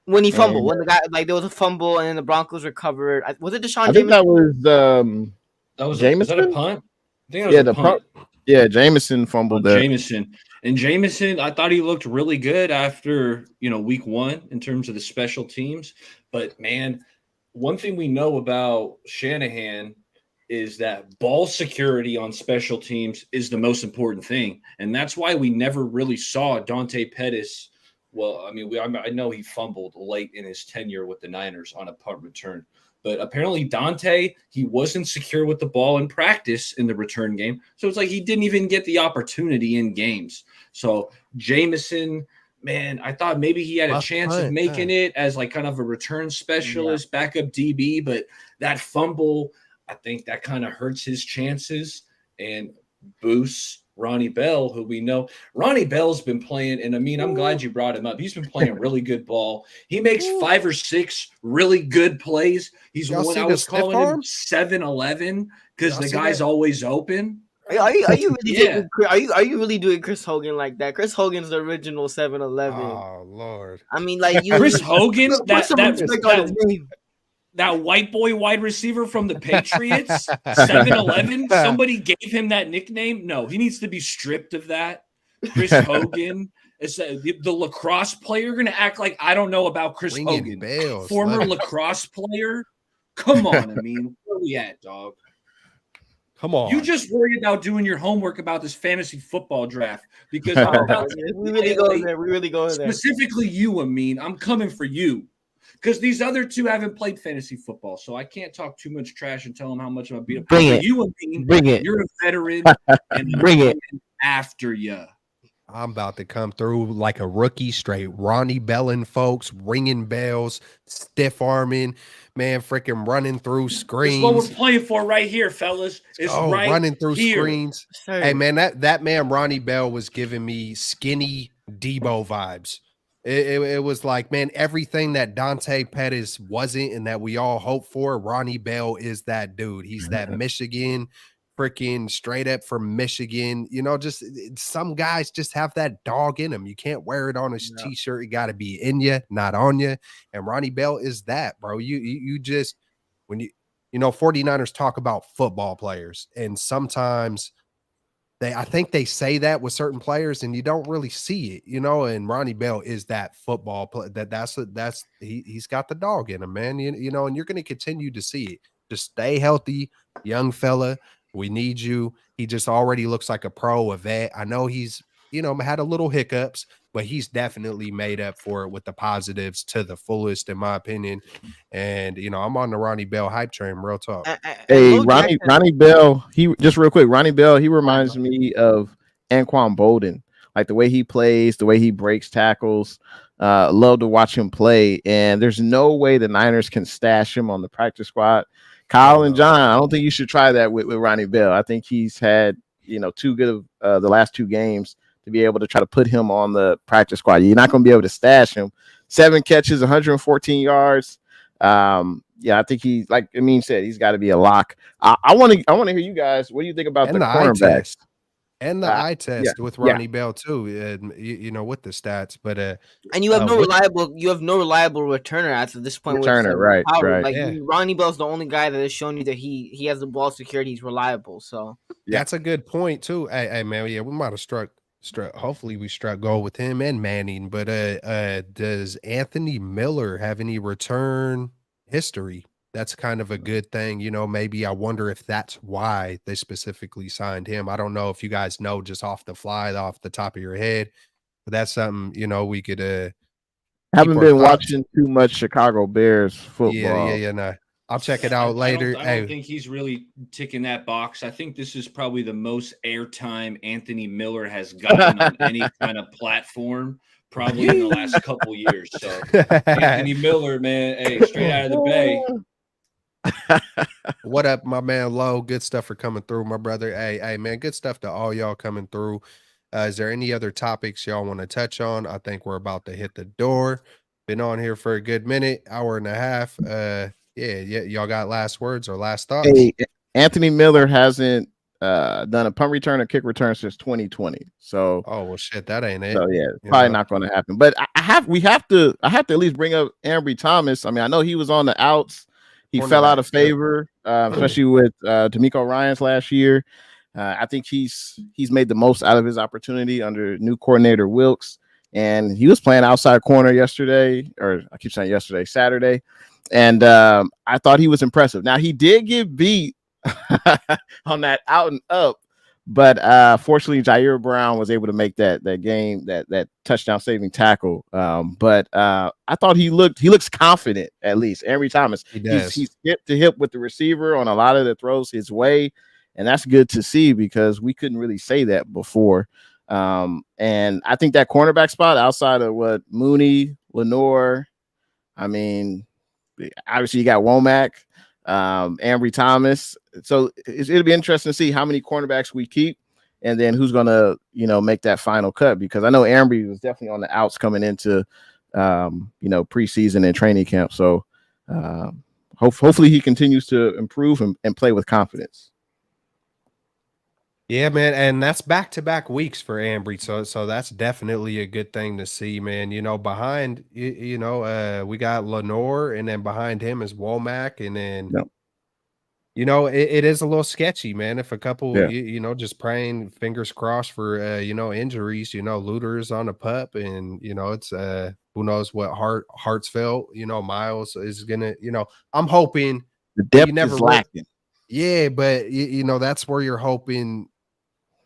Speaker 4: When he fumbled, when the guy, like, there was a fumble and then the Broncos recovered. Was it Deshaun Jameson?
Speaker 3: I think that was Jameson.
Speaker 1: Was that a punt? I think that was a punt.
Speaker 3: Jameson fumbled there.
Speaker 1: Jameson, I thought he looked really good after, week one in terms of the special teams. But, man, one thing we know about Shanahan is that ball security on special teams is the most important thing. And that's why we never really saw Dante Pettis. Well, I mean, I know he fumbled late in his tenure with the Niners on a punt return, but apparently Dante, he wasn't secure with the ball in practice in the return game. So it's like he didn't even get the opportunity in games. So Jameson, man, I thought maybe he had a chance of making it as like kind of a return specialist, backup DB, but that fumble, I think that kind of hurts his chances and boosts Ronnie Bell, who we know. Ronnie Bell's been playing, and I mean, I'm glad you brought him up. He's been playing really good ball. He makes 5 or 6 really good plays. He's what I was calling him 7-11 because the guy's always open.
Speaker 4: Are you really doing Chris Hogan like that? Chris Hogan's the original 7-11.
Speaker 2: Oh Lord!
Speaker 4: I mean, like,
Speaker 1: Chris Hogan, that white boy wide receiver from the Patriots, 7-11. Somebody gave him that nickname. No, he needs to be stripped of that. Chris Hogan is the lacrosse player. Going to act like I don't know about Chris Hogan, former lacrosse player. Come on, I mean, where we at, dog?
Speaker 2: Come on.
Speaker 1: You just worry about doing your homework about this fantasy football draft because
Speaker 4: we really go there. We really go there.
Speaker 1: Specifically, you, Amin. I'm coming for you. Because these other two haven't played fantasy football, so I can't talk too much trash and tell them how much I'm going to beat up.
Speaker 4: Bring it.
Speaker 1: You, Amin,
Speaker 4: bring it.
Speaker 1: You're a veteran, and
Speaker 4: bring it
Speaker 1: after you.
Speaker 2: I'm about to come through like a rookie, straight Ronnie Bellin, folks, ringing bells, stiff arming, man, freaking running through screens.
Speaker 1: That's what we're playing for right here, fellas. It's right
Speaker 2: running through
Speaker 1: here.
Speaker 2: Screens. Hey, man, that man Ronnie Bell was giving me skinny Debo vibes. It was like, man, everything that Dante Pettis wasn't and that we all hope for, Ronnie Bell is that dude. He's that Michigan, freaking straight up from Michigan. You know, just some guys just have that dog in them. You can't wear it on a t-shirt. You got to be in you, not on you. And Ronnie Bell is that, bro. You just, when you 49ers talk about football players, and sometimes I think they say that with certain players and you don't really see it, and Ronnie Bell is that football player he's got the dog in him, man. And you're going to continue to see it. Just stay healthy, young fella. We need you. He just already looks like a pro, a vet. I know he's, had a little hiccups, but he's definitely made up for it with the positives to the fullest, in my opinion. And, I'm on the Ronnie Bell hype train, real talk.
Speaker 3: Hey, Ronnie Bell, just real quick, Ronnie Bell, he reminds me of Anquan Bolden, like the way he plays, the way he breaks tackles. Love to watch him play. And there's no way the Niners can stash him on the practice squad. Kyle and John, I don't think you should try that with Ronnie Bell. I think he's had, too good of the last 2 games to be able to try to put him on the practice squad. You're not going to be able to stash him. 7 catches, 114 yards. I think he, like Amin said, he's got to be a lock. I want to hear you guys. What do you think about the cornerbacks?
Speaker 2: And the eye test with Ronnie Bell too, with the stats. But
Speaker 4: and you have no reliable returner at this point.
Speaker 3: Returner, right?
Speaker 4: Like Ronnie Bell's the only guy that has shown you that he has the ball security. He's reliable. So
Speaker 2: that's a good point too. Hey man, we might have struck. Hopefully we struck gold with him and Manning. But does Anthony Miller have any return history? That's kind of a good thing. Maybe I wonder if that's why they specifically signed him. I don't know if you guys know just off the fly, off the top of your head, but that's something, we could
Speaker 3: haven't been watching too much Chicago Bears football.
Speaker 2: No. I'll check it out later.
Speaker 1: I don't think he's really ticking that box. I think this is probably the most airtime Anthony Miller has gotten on any kind of platform, probably in the last couple years. So Anthony Miller, man, hey, straight out of the Bay.
Speaker 2: What up, my man Low? Good stuff for coming through, my brother. Hey man, good stuff to all y'all coming through. Is there any other topics y'all want to touch on? I think we're about to hit the door. Been on here for a good minute, hour and a half. Y'all got last words or last thoughts?
Speaker 3: Hey, Anthony Miller hasn't done a punt return or kick return since 2020. So
Speaker 2: well shit, that ain't it.
Speaker 3: So it's probably not going to happen. But I have to at least bring up Ambry Thomas. I mean, I know he was on the outs. He fell out of favor, especially with D'Amico Ryans last year. I think he's made the most out of his opportunity under new coordinator Wilkes. And he was playing outside corner yesterday, or I keep saying yesterday, Saturday. And I thought he was impressive. Now, he did get beat on that out and up. But fortunately, Jair Brown was able to make that touchdown saving tackle. But I thought he looks confident, at least. Ambry Thomas, he's hip to hip with the receiver on a lot of the throws his way, and that's good to see because we couldn't really say that before. And I think that cornerback spot outside of what Mooney, Lenore, I mean, obviously you got Womack, Ambry Thomas. So it'll be interesting to see how many cornerbacks we keep and then who's going to, make that final cut, because I know Ambry was definitely on the outs coming into, preseason and training camp. So hopefully he continues to improve and play with confidence.
Speaker 2: Yeah, man, and that's back-to-back weeks for Ambry, so that's definitely a good thing to see, man. Behind, we got Lenore, and then behind him is Womack, and then, it is a little sketchy, man. If a couple, just praying, fingers crossed for, injuries, Luter's on a pup, and, it's, who knows what Hartsfield, Miles is gonna, I'm hoping
Speaker 3: the depth is lacking.
Speaker 2: Yeah, but, that's where you're hoping,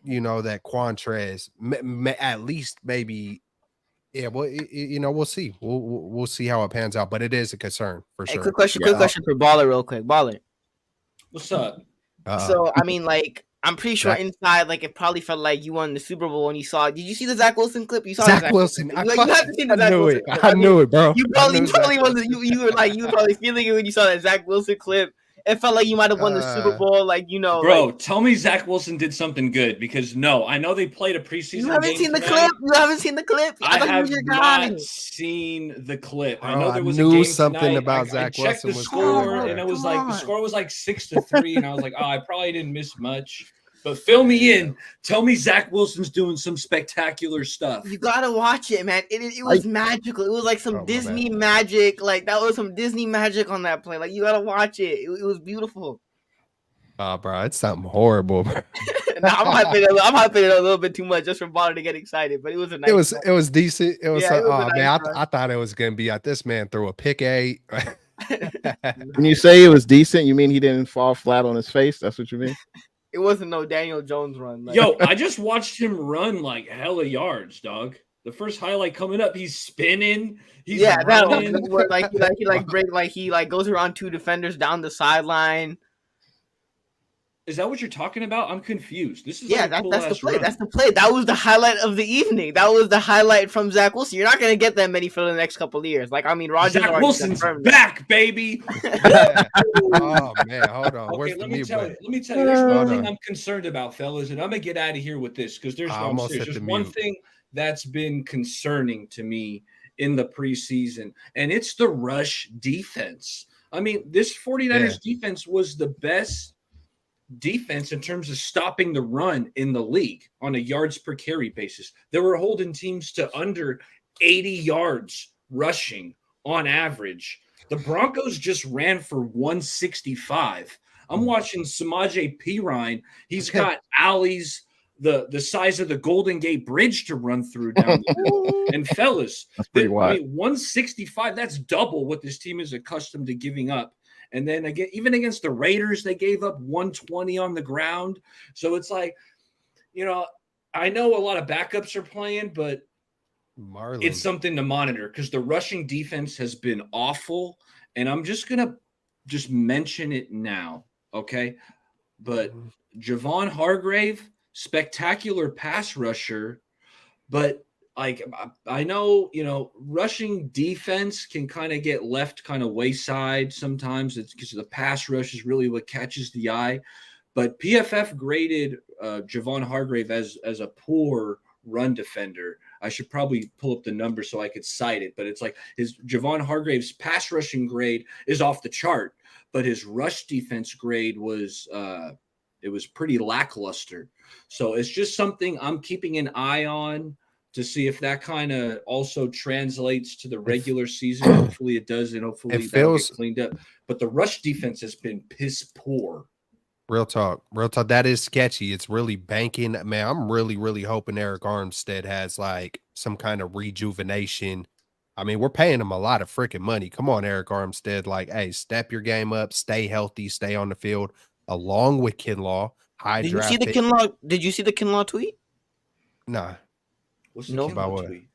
Speaker 2: that Quantrez at least maybe, we'll see. We'll see how it pans out, but it is a concern for sure.
Speaker 4: Quick question for Baller, real quick. Baller,
Speaker 1: what's up?
Speaker 4: So I mean, like, I'm pretty sure inside, like, it probably felt like you won the Super Bowl when you saw. Did you see the Zach Wilson clip? You saw
Speaker 2: Zach Wilson.
Speaker 4: You have to see the Zach Wilson clip.
Speaker 2: I knew it, bro.
Speaker 4: You probably wasn't. You were probably feeling it when you saw that Zach Wilson clip. It felt like you might have won the Super Bowl, like, you know.
Speaker 1: Bro,
Speaker 4: like,
Speaker 1: tell me Zach Wilson did something good, because no, I know they played a preseason
Speaker 4: you haven't
Speaker 1: game
Speaker 4: seen the
Speaker 1: tonight.
Speaker 4: clip. You haven't seen the clip.
Speaker 1: I
Speaker 4: thought you
Speaker 1: have
Speaker 4: were your guy.
Speaker 1: not seen the clip. I
Speaker 2: Bro,
Speaker 1: know
Speaker 2: I
Speaker 1: there was a
Speaker 2: knew
Speaker 1: game
Speaker 2: something
Speaker 1: tonight.
Speaker 2: about
Speaker 1: I
Speaker 2: Zach
Speaker 1: checked
Speaker 2: Wilson
Speaker 1: the
Speaker 2: was
Speaker 1: score,
Speaker 2: going
Speaker 1: and
Speaker 2: there.
Speaker 1: it was
Speaker 4: Come
Speaker 1: like the
Speaker 4: on.
Speaker 1: score was like 6-3, and I was like, oh, I probably didn't miss much. But fill me in. Tell me Zach Wilson's doing some spectacular stuff.
Speaker 4: You gotta watch it, man. It was magical. It was like some
Speaker 2: Oh, my
Speaker 4: Disney
Speaker 2: bad.
Speaker 4: magic. Like, that was some Disney magic on that play. Like, you gotta watch it. It was beautiful.
Speaker 2: Oh, bro, it's something horrible, bro.
Speaker 4: Now, I'm hyping it a little bit too much just for Baller to get excited, but it was a nice.
Speaker 2: It was decent. It was,
Speaker 4: Yeah, it was a
Speaker 2: oh
Speaker 4: nice
Speaker 2: man,
Speaker 4: run.
Speaker 2: I thought it was gonna be this man threw a pick 8.
Speaker 3: When you say it was decent, you mean he didn't fall flat on his face? That's what you mean?
Speaker 4: It wasn't no Daniel Jones run. Like,
Speaker 1: Yo, I just watched him run like hella yards, dog. The first highlight coming up, he's spinning. He's
Speaker 4: yeah, that
Speaker 1: running.
Speaker 4: one where he goes around 2 defenders down the sideline.
Speaker 1: Is that what you're talking about? I'm confused. This is
Speaker 4: Yeah,
Speaker 1: like a
Speaker 4: that's the
Speaker 1: cool-ass
Speaker 4: play.
Speaker 1: run.
Speaker 4: That's the play. That was the highlight of the evening. That was the highlight from Zach Wilson. You're not gonna get that many for the next couple of years. Like, I mean, Roger
Speaker 1: Zach
Speaker 4: already
Speaker 1: Wilson's
Speaker 4: confirmed that.
Speaker 1: back, baby.
Speaker 2: Oh man, hold on.
Speaker 1: Okay,
Speaker 2: Where's the
Speaker 1: let me
Speaker 2: mute
Speaker 1: tell you.
Speaker 2: button?
Speaker 1: Let me tell you. There's one
Speaker 2: Hold
Speaker 1: thing
Speaker 2: on.
Speaker 1: I'm concerned about, fellas, and I'm gonna get out of here with this because
Speaker 2: I almost hit
Speaker 1: there's
Speaker 2: the
Speaker 1: one
Speaker 2: mute.
Speaker 1: thing that's been concerning to me in the preseason, and it's the rush defense. I mean, this 49ers defense was the best defense in terms of stopping the run in the league on a yards per carry basis. They were holding teams to under 80 yards rushing on average. The Broncos just ran for 165. I'm watching Samaje Perine. He's got alleys the size of the Golden Gate Bridge to run through down the middle. And fellas,
Speaker 3: That's pretty wide.
Speaker 1: 165, that's double what this team is accustomed to giving up. And then again, even against the Raiders, they gave up 120 on the ground. So it's like, I know a lot of backups are playing, but
Speaker 2: Marlon.
Speaker 1: it's something to monitor because the rushing defense has been awful. And I'm just going to mention it now, okay? But Javon Hargrave, spectacular pass rusher, but like, I know, rushing defense can kind of get left kind of wayside sometimes. It's because the pass rush is really what catches the eye. But PFF graded Javon Hargrave as a poor run defender. I should probably pull up the number so I could cite it. But it's like Javon Hargrave's pass rushing grade is off the chart, but his rush defense grade was it was pretty lackluster. So it's just something I'm keeping an eye on to see if that kind of also translates to the regular season. Hopefully it does, and hopefully that'll get cleaned up. But the rush defense has been piss poor.
Speaker 2: Real talk. That is sketchy. It's really banking. Man, I'm really, really hoping Eric Armstead has like some kind of rejuvenation. I mean, we're paying him a lot of freaking money. Come on, Eric Armstead. Like, hey, step your game up, stay healthy, stay on the field, along with Kinlaw.
Speaker 4: Did you see the Kinlaw tweet?
Speaker 2: Nah.
Speaker 1: What's the
Speaker 2: About what?
Speaker 1: tweet?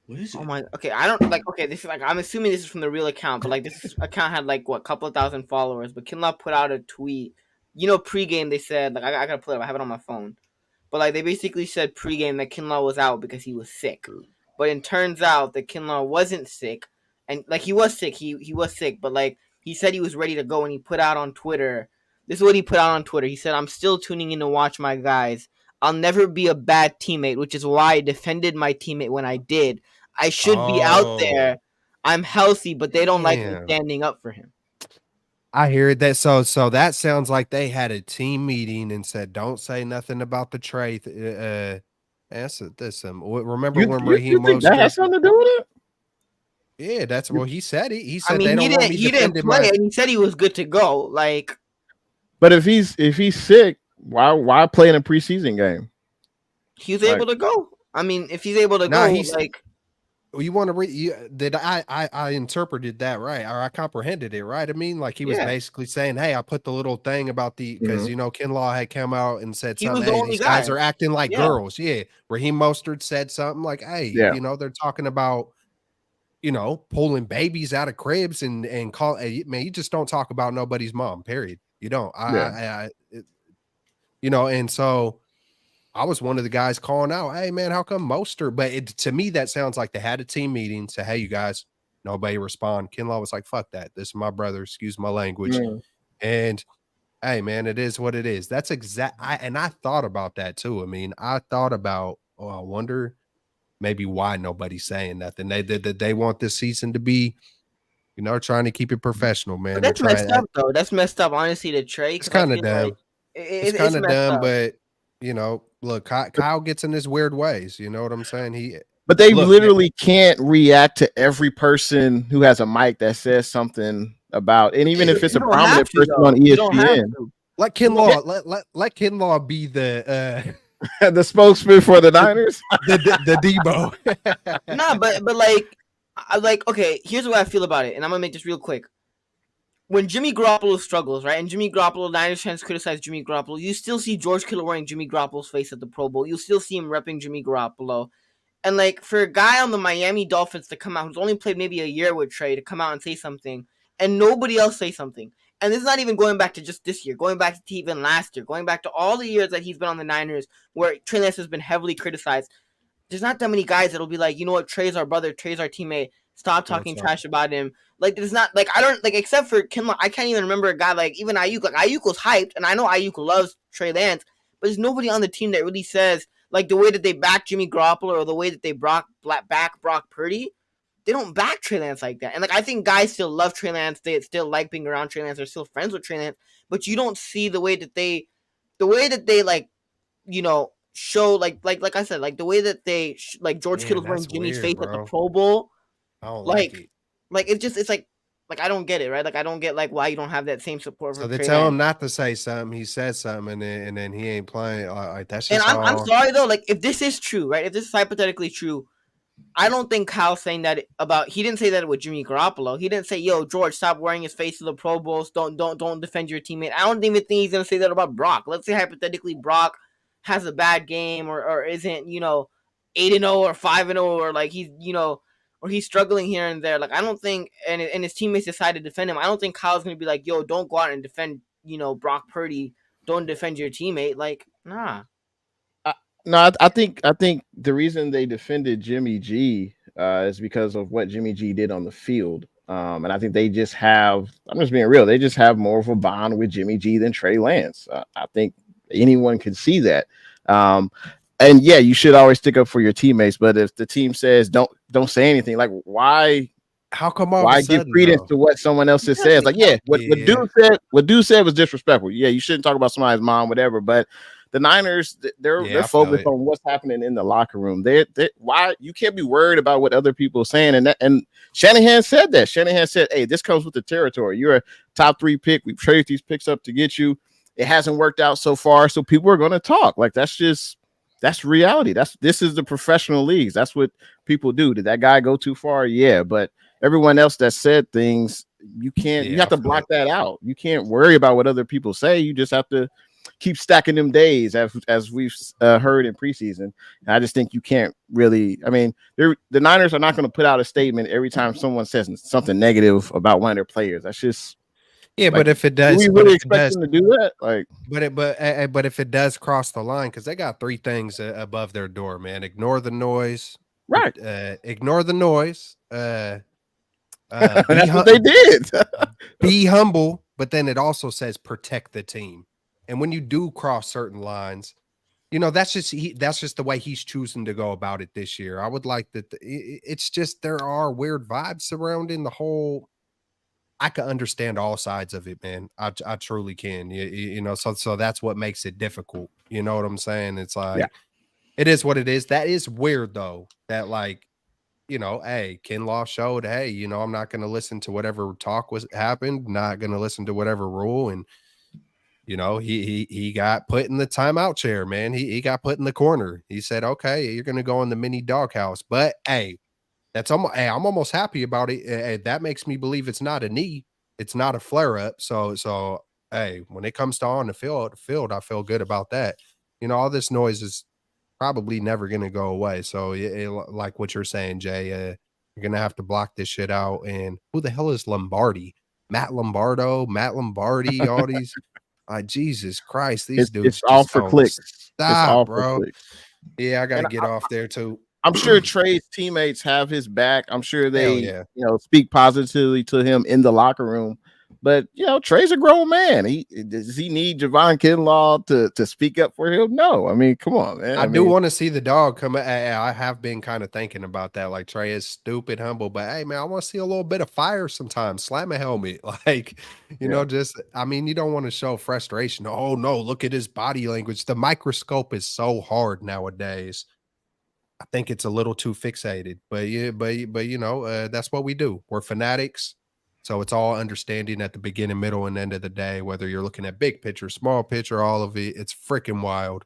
Speaker 1: What is it?
Speaker 4: Oh my. Okay, I don't like. Okay, this is like. I'm assuming this is from the real account, but like this account had like what, couple of thousand followers. But Kinlaw put out a tweet. Pregame they said like I gotta pull it up. I have it on my phone. But like they basically said pregame that Kinlaw was out because he was sick. But it turns out that Kinlaw wasn't sick, and like he was sick. He was sick, but like he said he was ready to go, and he put out on Twitter. This is what he put out on Twitter. He said, "I'm still tuning in to watch my guys. I'll never be a bad teammate, which is why I defended my teammate when I did. I should be out there. I'm healthy, but they don't like me standing up for him."
Speaker 2: I hear that. So that sounds like they had a team meeting and said, "Don't say nothing about the trade." Remember when Raheem
Speaker 3: Mostert? That has something to do with it?
Speaker 2: Yeah, that's what he said. He said,
Speaker 4: he didn't play, and he said he was good to go. Like,
Speaker 3: but if he's sick, why play in a preseason game?
Speaker 4: He's able to go. I mean, if he's able to go, like.
Speaker 2: You want to read? Did I interpreted that right, or I comprehended it right? I mean, like he was basically saying, "Hey, I put the little thing about the because Kinlaw had come out and said something. Hey, these guys are acting like girls." Yeah, Raheem Mostert said something like, "Hey, they're talking about pulling babies out of cribs and call. Hey, man, you just don't talk about nobody's mom. Period. You don't. And so." I was one of the guys calling out, "Hey man, how come Mostert?" But to me, that sounds like they had a team meeting. Say, "Hey, you guys," nobody respond. Kinlaw was like, "Fuck that. This is my brother. Excuse my language." And hey, man, it is what it is. That's I thought about that too. I mean, I thought about, oh, I wonder maybe why nobody's saying nothing. They want this season to be, trying to keep it professional, man.
Speaker 4: But that's messed up, though. That's messed up, honestly, to Trey.
Speaker 2: It's kind of dumb.
Speaker 4: Like
Speaker 2: it's kind of dumb,
Speaker 4: up.
Speaker 2: but look, Kyle gets in his weird ways. You know what I'm saying?
Speaker 3: But they literally can't react to every person who has a mic that says something about, and even if it's a prominent person on ESPN,
Speaker 2: let Kinlaw let Kinlaw be the
Speaker 3: the spokesman for the Niners,
Speaker 2: the Debo.
Speaker 4: Nah, but like, okay, here's what I feel about it, and I'm gonna make this real quick. When Jimmy Garoppolo struggles, right, and Jimmy Garoppolo, Niners fans criticize Jimmy Garoppolo, you still see George Kittle wearing Jimmy Garoppolo's face at the Pro Bowl. You still see him repping Jimmy Garoppolo. And, like, for a guy on the Miami Dolphins to come out, who's only played maybe a year with Trey, to come out and say something, and nobody else say something. And this is not even going back to just this year, going back to even last year, going back to all the years that he's been on the Niners, where Trey Lance has been heavily criticized. There's not that many guys that'll be like, you know what, Trey's our brother, Trey's our teammate. Stop talking trash about him. Like, there's not, like, I don't, like, except for Kinlaw, I can't even remember a guy like even Ayuk. Like, Ayuk was hyped, and I know Ayuk loves Trey Lance, but there's nobody on the team that really says, like, the way that they back Jimmy Garoppolo or the way that they back Brock Purdy, they don't back Trey Lance like that. And, like, I think guys still love Trey Lance. They still like being around Trey Lance. They're still friends with Trey Lance. But you don't see the way that they like, show, like I said, like, the way that they, like, George Kittle's wearing Jimmy's face at the Pro Bowl.
Speaker 2: I don't like it.
Speaker 4: Like, it's like I don't get it, right? Like, I don't get, like, why you don't have that same support.
Speaker 2: So they tell him not to say something. He says something, and then he ain't playing. Like, that's just.
Speaker 4: And I'm sorry though. Like, if this is true, right? If this is hypothetically true, I don't think Kyle's saying that about. He didn't say that with Jimmy Garoppolo. He didn't say, "Yo, George, stop wearing his face to the Pro Bowls. Don't defend your teammate." I don't even think he's gonna say that about Brock. Let's say hypothetically Brock has a bad game or isn't 8-0 or 5-0 or like he's or he's struggling here and there. Like, I don't think, and his teammates decide to defend him. I don't think Kyle's gonna be like, "Yo, don't go out and defend, Brock Purdy. Don't defend your teammate." Like, nah.
Speaker 3: No, I think the reason they defended Jimmy G is because of what Jimmy G did on the field. And I think they just have, I'm just being real, they just have more of a bond with Jimmy G than Trey Lance. I think anyone can see that. And yeah, you should always stick up for your teammates. But if the team says don't say anything, like why?
Speaker 2: How come?
Speaker 3: Why give credence to what someone else says? Like, yeah, what dude said was disrespectful. Yeah, you shouldn't talk about somebody's mom, whatever. But the Niners, they're focused on what's happening in the locker room. They why you can't be worried about what other people are saying. And Shanahan said that. Shanahan said, "Hey, this comes with the territory. You're a top 3 pick. We've traded these picks up to get you. It hasn't worked out so far, so people are going to talk. Like, that's reality. This is the professional leagues. That's what people do. Did that guy go too far? Yeah, but everyone else that said things, you can't. You have to block that out. You can't worry about what other people say. You just have to keep stacking them days, as we've heard in preseason. And I just think you can't really. I mean, the Niners are not going to put out a statement every time someone says something negative about one of their players. That's just.
Speaker 2: Yeah, like, but if it does,
Speaker 3: do we really expect them to do that? Like,
Speaker 2: but if it does cross the line, because they got 3 things above their door, man. Ignore the noise,
Speaker 3: right?
Speaker 2: Ignore the noise.
Speaker 3: That's what they did.
Speaker 2: Be humble, but then it also says protect the team. And when you do cross certain lines, that's just the way he's choosing to go about it this year. I would like that. It's just there are weird vibes surrounding the whole. I can understand all sides of it, man. I truly can. So that's what makes it difficult. You know what I'm saying? It's like It is what it is. That is weird though. That hey, Kinlaw showed, hey, I'm not going to listen to whatever talk happened, not going to listen to whatever rule, and he got put in the timeout chair, man. He got put in the corner. He said, okay, you're going to go in the mini doghouse, but hey. I'm almost happy about it. That makes me believe it's not a knee. It's not a flare up. So hey, when it comes to on the field, I feel good about that. All this noise is probably never going to go away. So like what you're saying, Jay, you're going to have to block this shit out. And who the hell is Lombardi? Matt Lombardi, all these. Jesus Christ, these dudes.
Speaker 3: It's all for clicks.
Speaker 2: Stop, bro. Yeah, I got to get off there too.
Speaker 3: I'm sure Trey's teammates have his back. I'm sure they, speak positively to him in the locker room. But Trey's a grown man. Does he need Javon Kinlaw to speak up for him? No. I mean, come on, man.
Speaker 2: I do want to see the dog come. I have been kind of thinking about that. Like, Trey is stupid humble, but hey, man, I want to see a little bit of fire sometimes. Slam a helmet, like you know. Just I mean, you don't want to show frustration. Oh no, look at his body language. The microscope is so hard nowadays. I think it's a little too fixated, but that's what we do. We're fanatics. So it's all understanding at the beginning, middle, and end of the day, whether you're looking at big picture, small picture, all of it. It's freaking wild.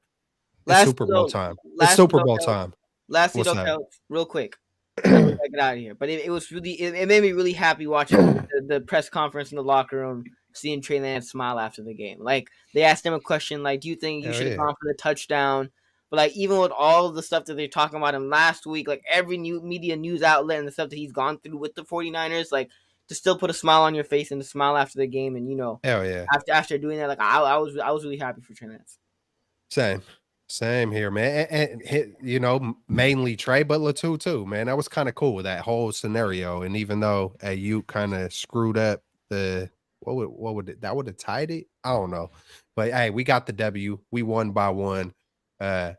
Speaker 2: It's Super Bowl time. It's Super Bowl time.
Speaker 4: Lastly, real quick. I get out of here. But it was really, it made me really happy watching the press conference in the locker room, seeing Trey Lance smile after the game. Like, they asked him a question, like, do you think you should have gone for the touchdown? But like, even with all of the stuff that they're talking about him last week, like every new media news outlet and the stuff that he's gone through with the 49ers, like, to still put a smile on your face and to smile after the game, and
Speaker 2: hell yeah,
Speaker 4: after doing that, like I was really happy for Trey Lance.
Speaker 2: Same here, man, and mainly Trey, but Latu too, man. That was kind of cool with that whole scenario. And even though you kind of screwed up that would have tied it, I don't know, but hey, we got the W. We won by 1. Man,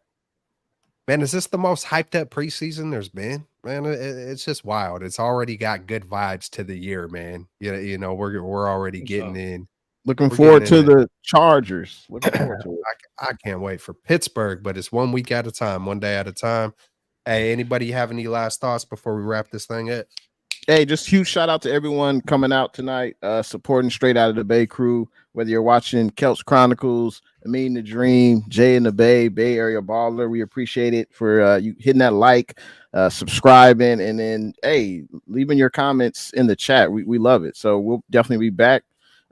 Speaker 2: is this the most hyped up preseason there's been? Man, it's just wild. It's already got good vibes to the year, man. We're already getting in.
Speaker 3: Looking forward to the Chargers. Looking forward to it.
Speaker 2: I can't wait for Pittsburgh, but it's 1 week at a time, 1 day at a time. Hey, anybody have any last thoughts before we wrap this thing up?
Speaker 3: Hey, just huge shout out to everyone coming out tonight, supporting Straight Outta The Bay crew. Whether you're watching Keltz Chronicles, Amin the Dream, Jay in the Bay, Bay Area Baller, we appreciate it for you hitting that like, subscribing, and then leaving your comments in the chat. We love it. So we'll definitely be back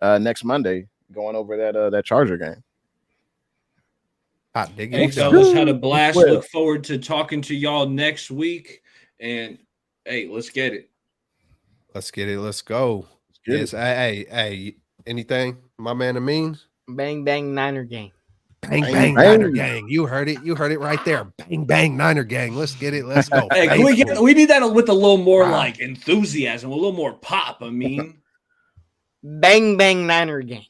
Speaker 3: next Monday going over that Charger game.
Speaker 1: Hey, fellas, had a blast. Look forward to talking to y'all next week. And hey, let's get it.
Speaker 2: Let's get it. Let's go. Yes. Hey, anything, my man Amin?
Speaker 4: Bang, bang, Niner gang.
Speaker 2: Bang, bang, Niner gang. You heard it. You heard it right there. Bang, bang, Niner gang. Let's get it. Let's go.
Speaker 1: Hey, we need that with a little more like enthusiasm, a little more pop. I mean,
Speaker 4: bang, bang, Niner gang.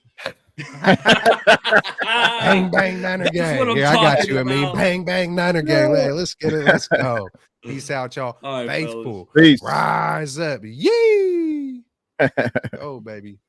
Speaker 2: Bang, bang, Niner gang. Here, I got you. I mean, bang, bang, Niner gang. Hey, let's get it. Let's go. Peace out, y'all.
Speaker 1: All right,
Speaker 2: Faithful.
Speaker 3: Peace.
Speaker 2: Rise up. Yee. Oh, baby.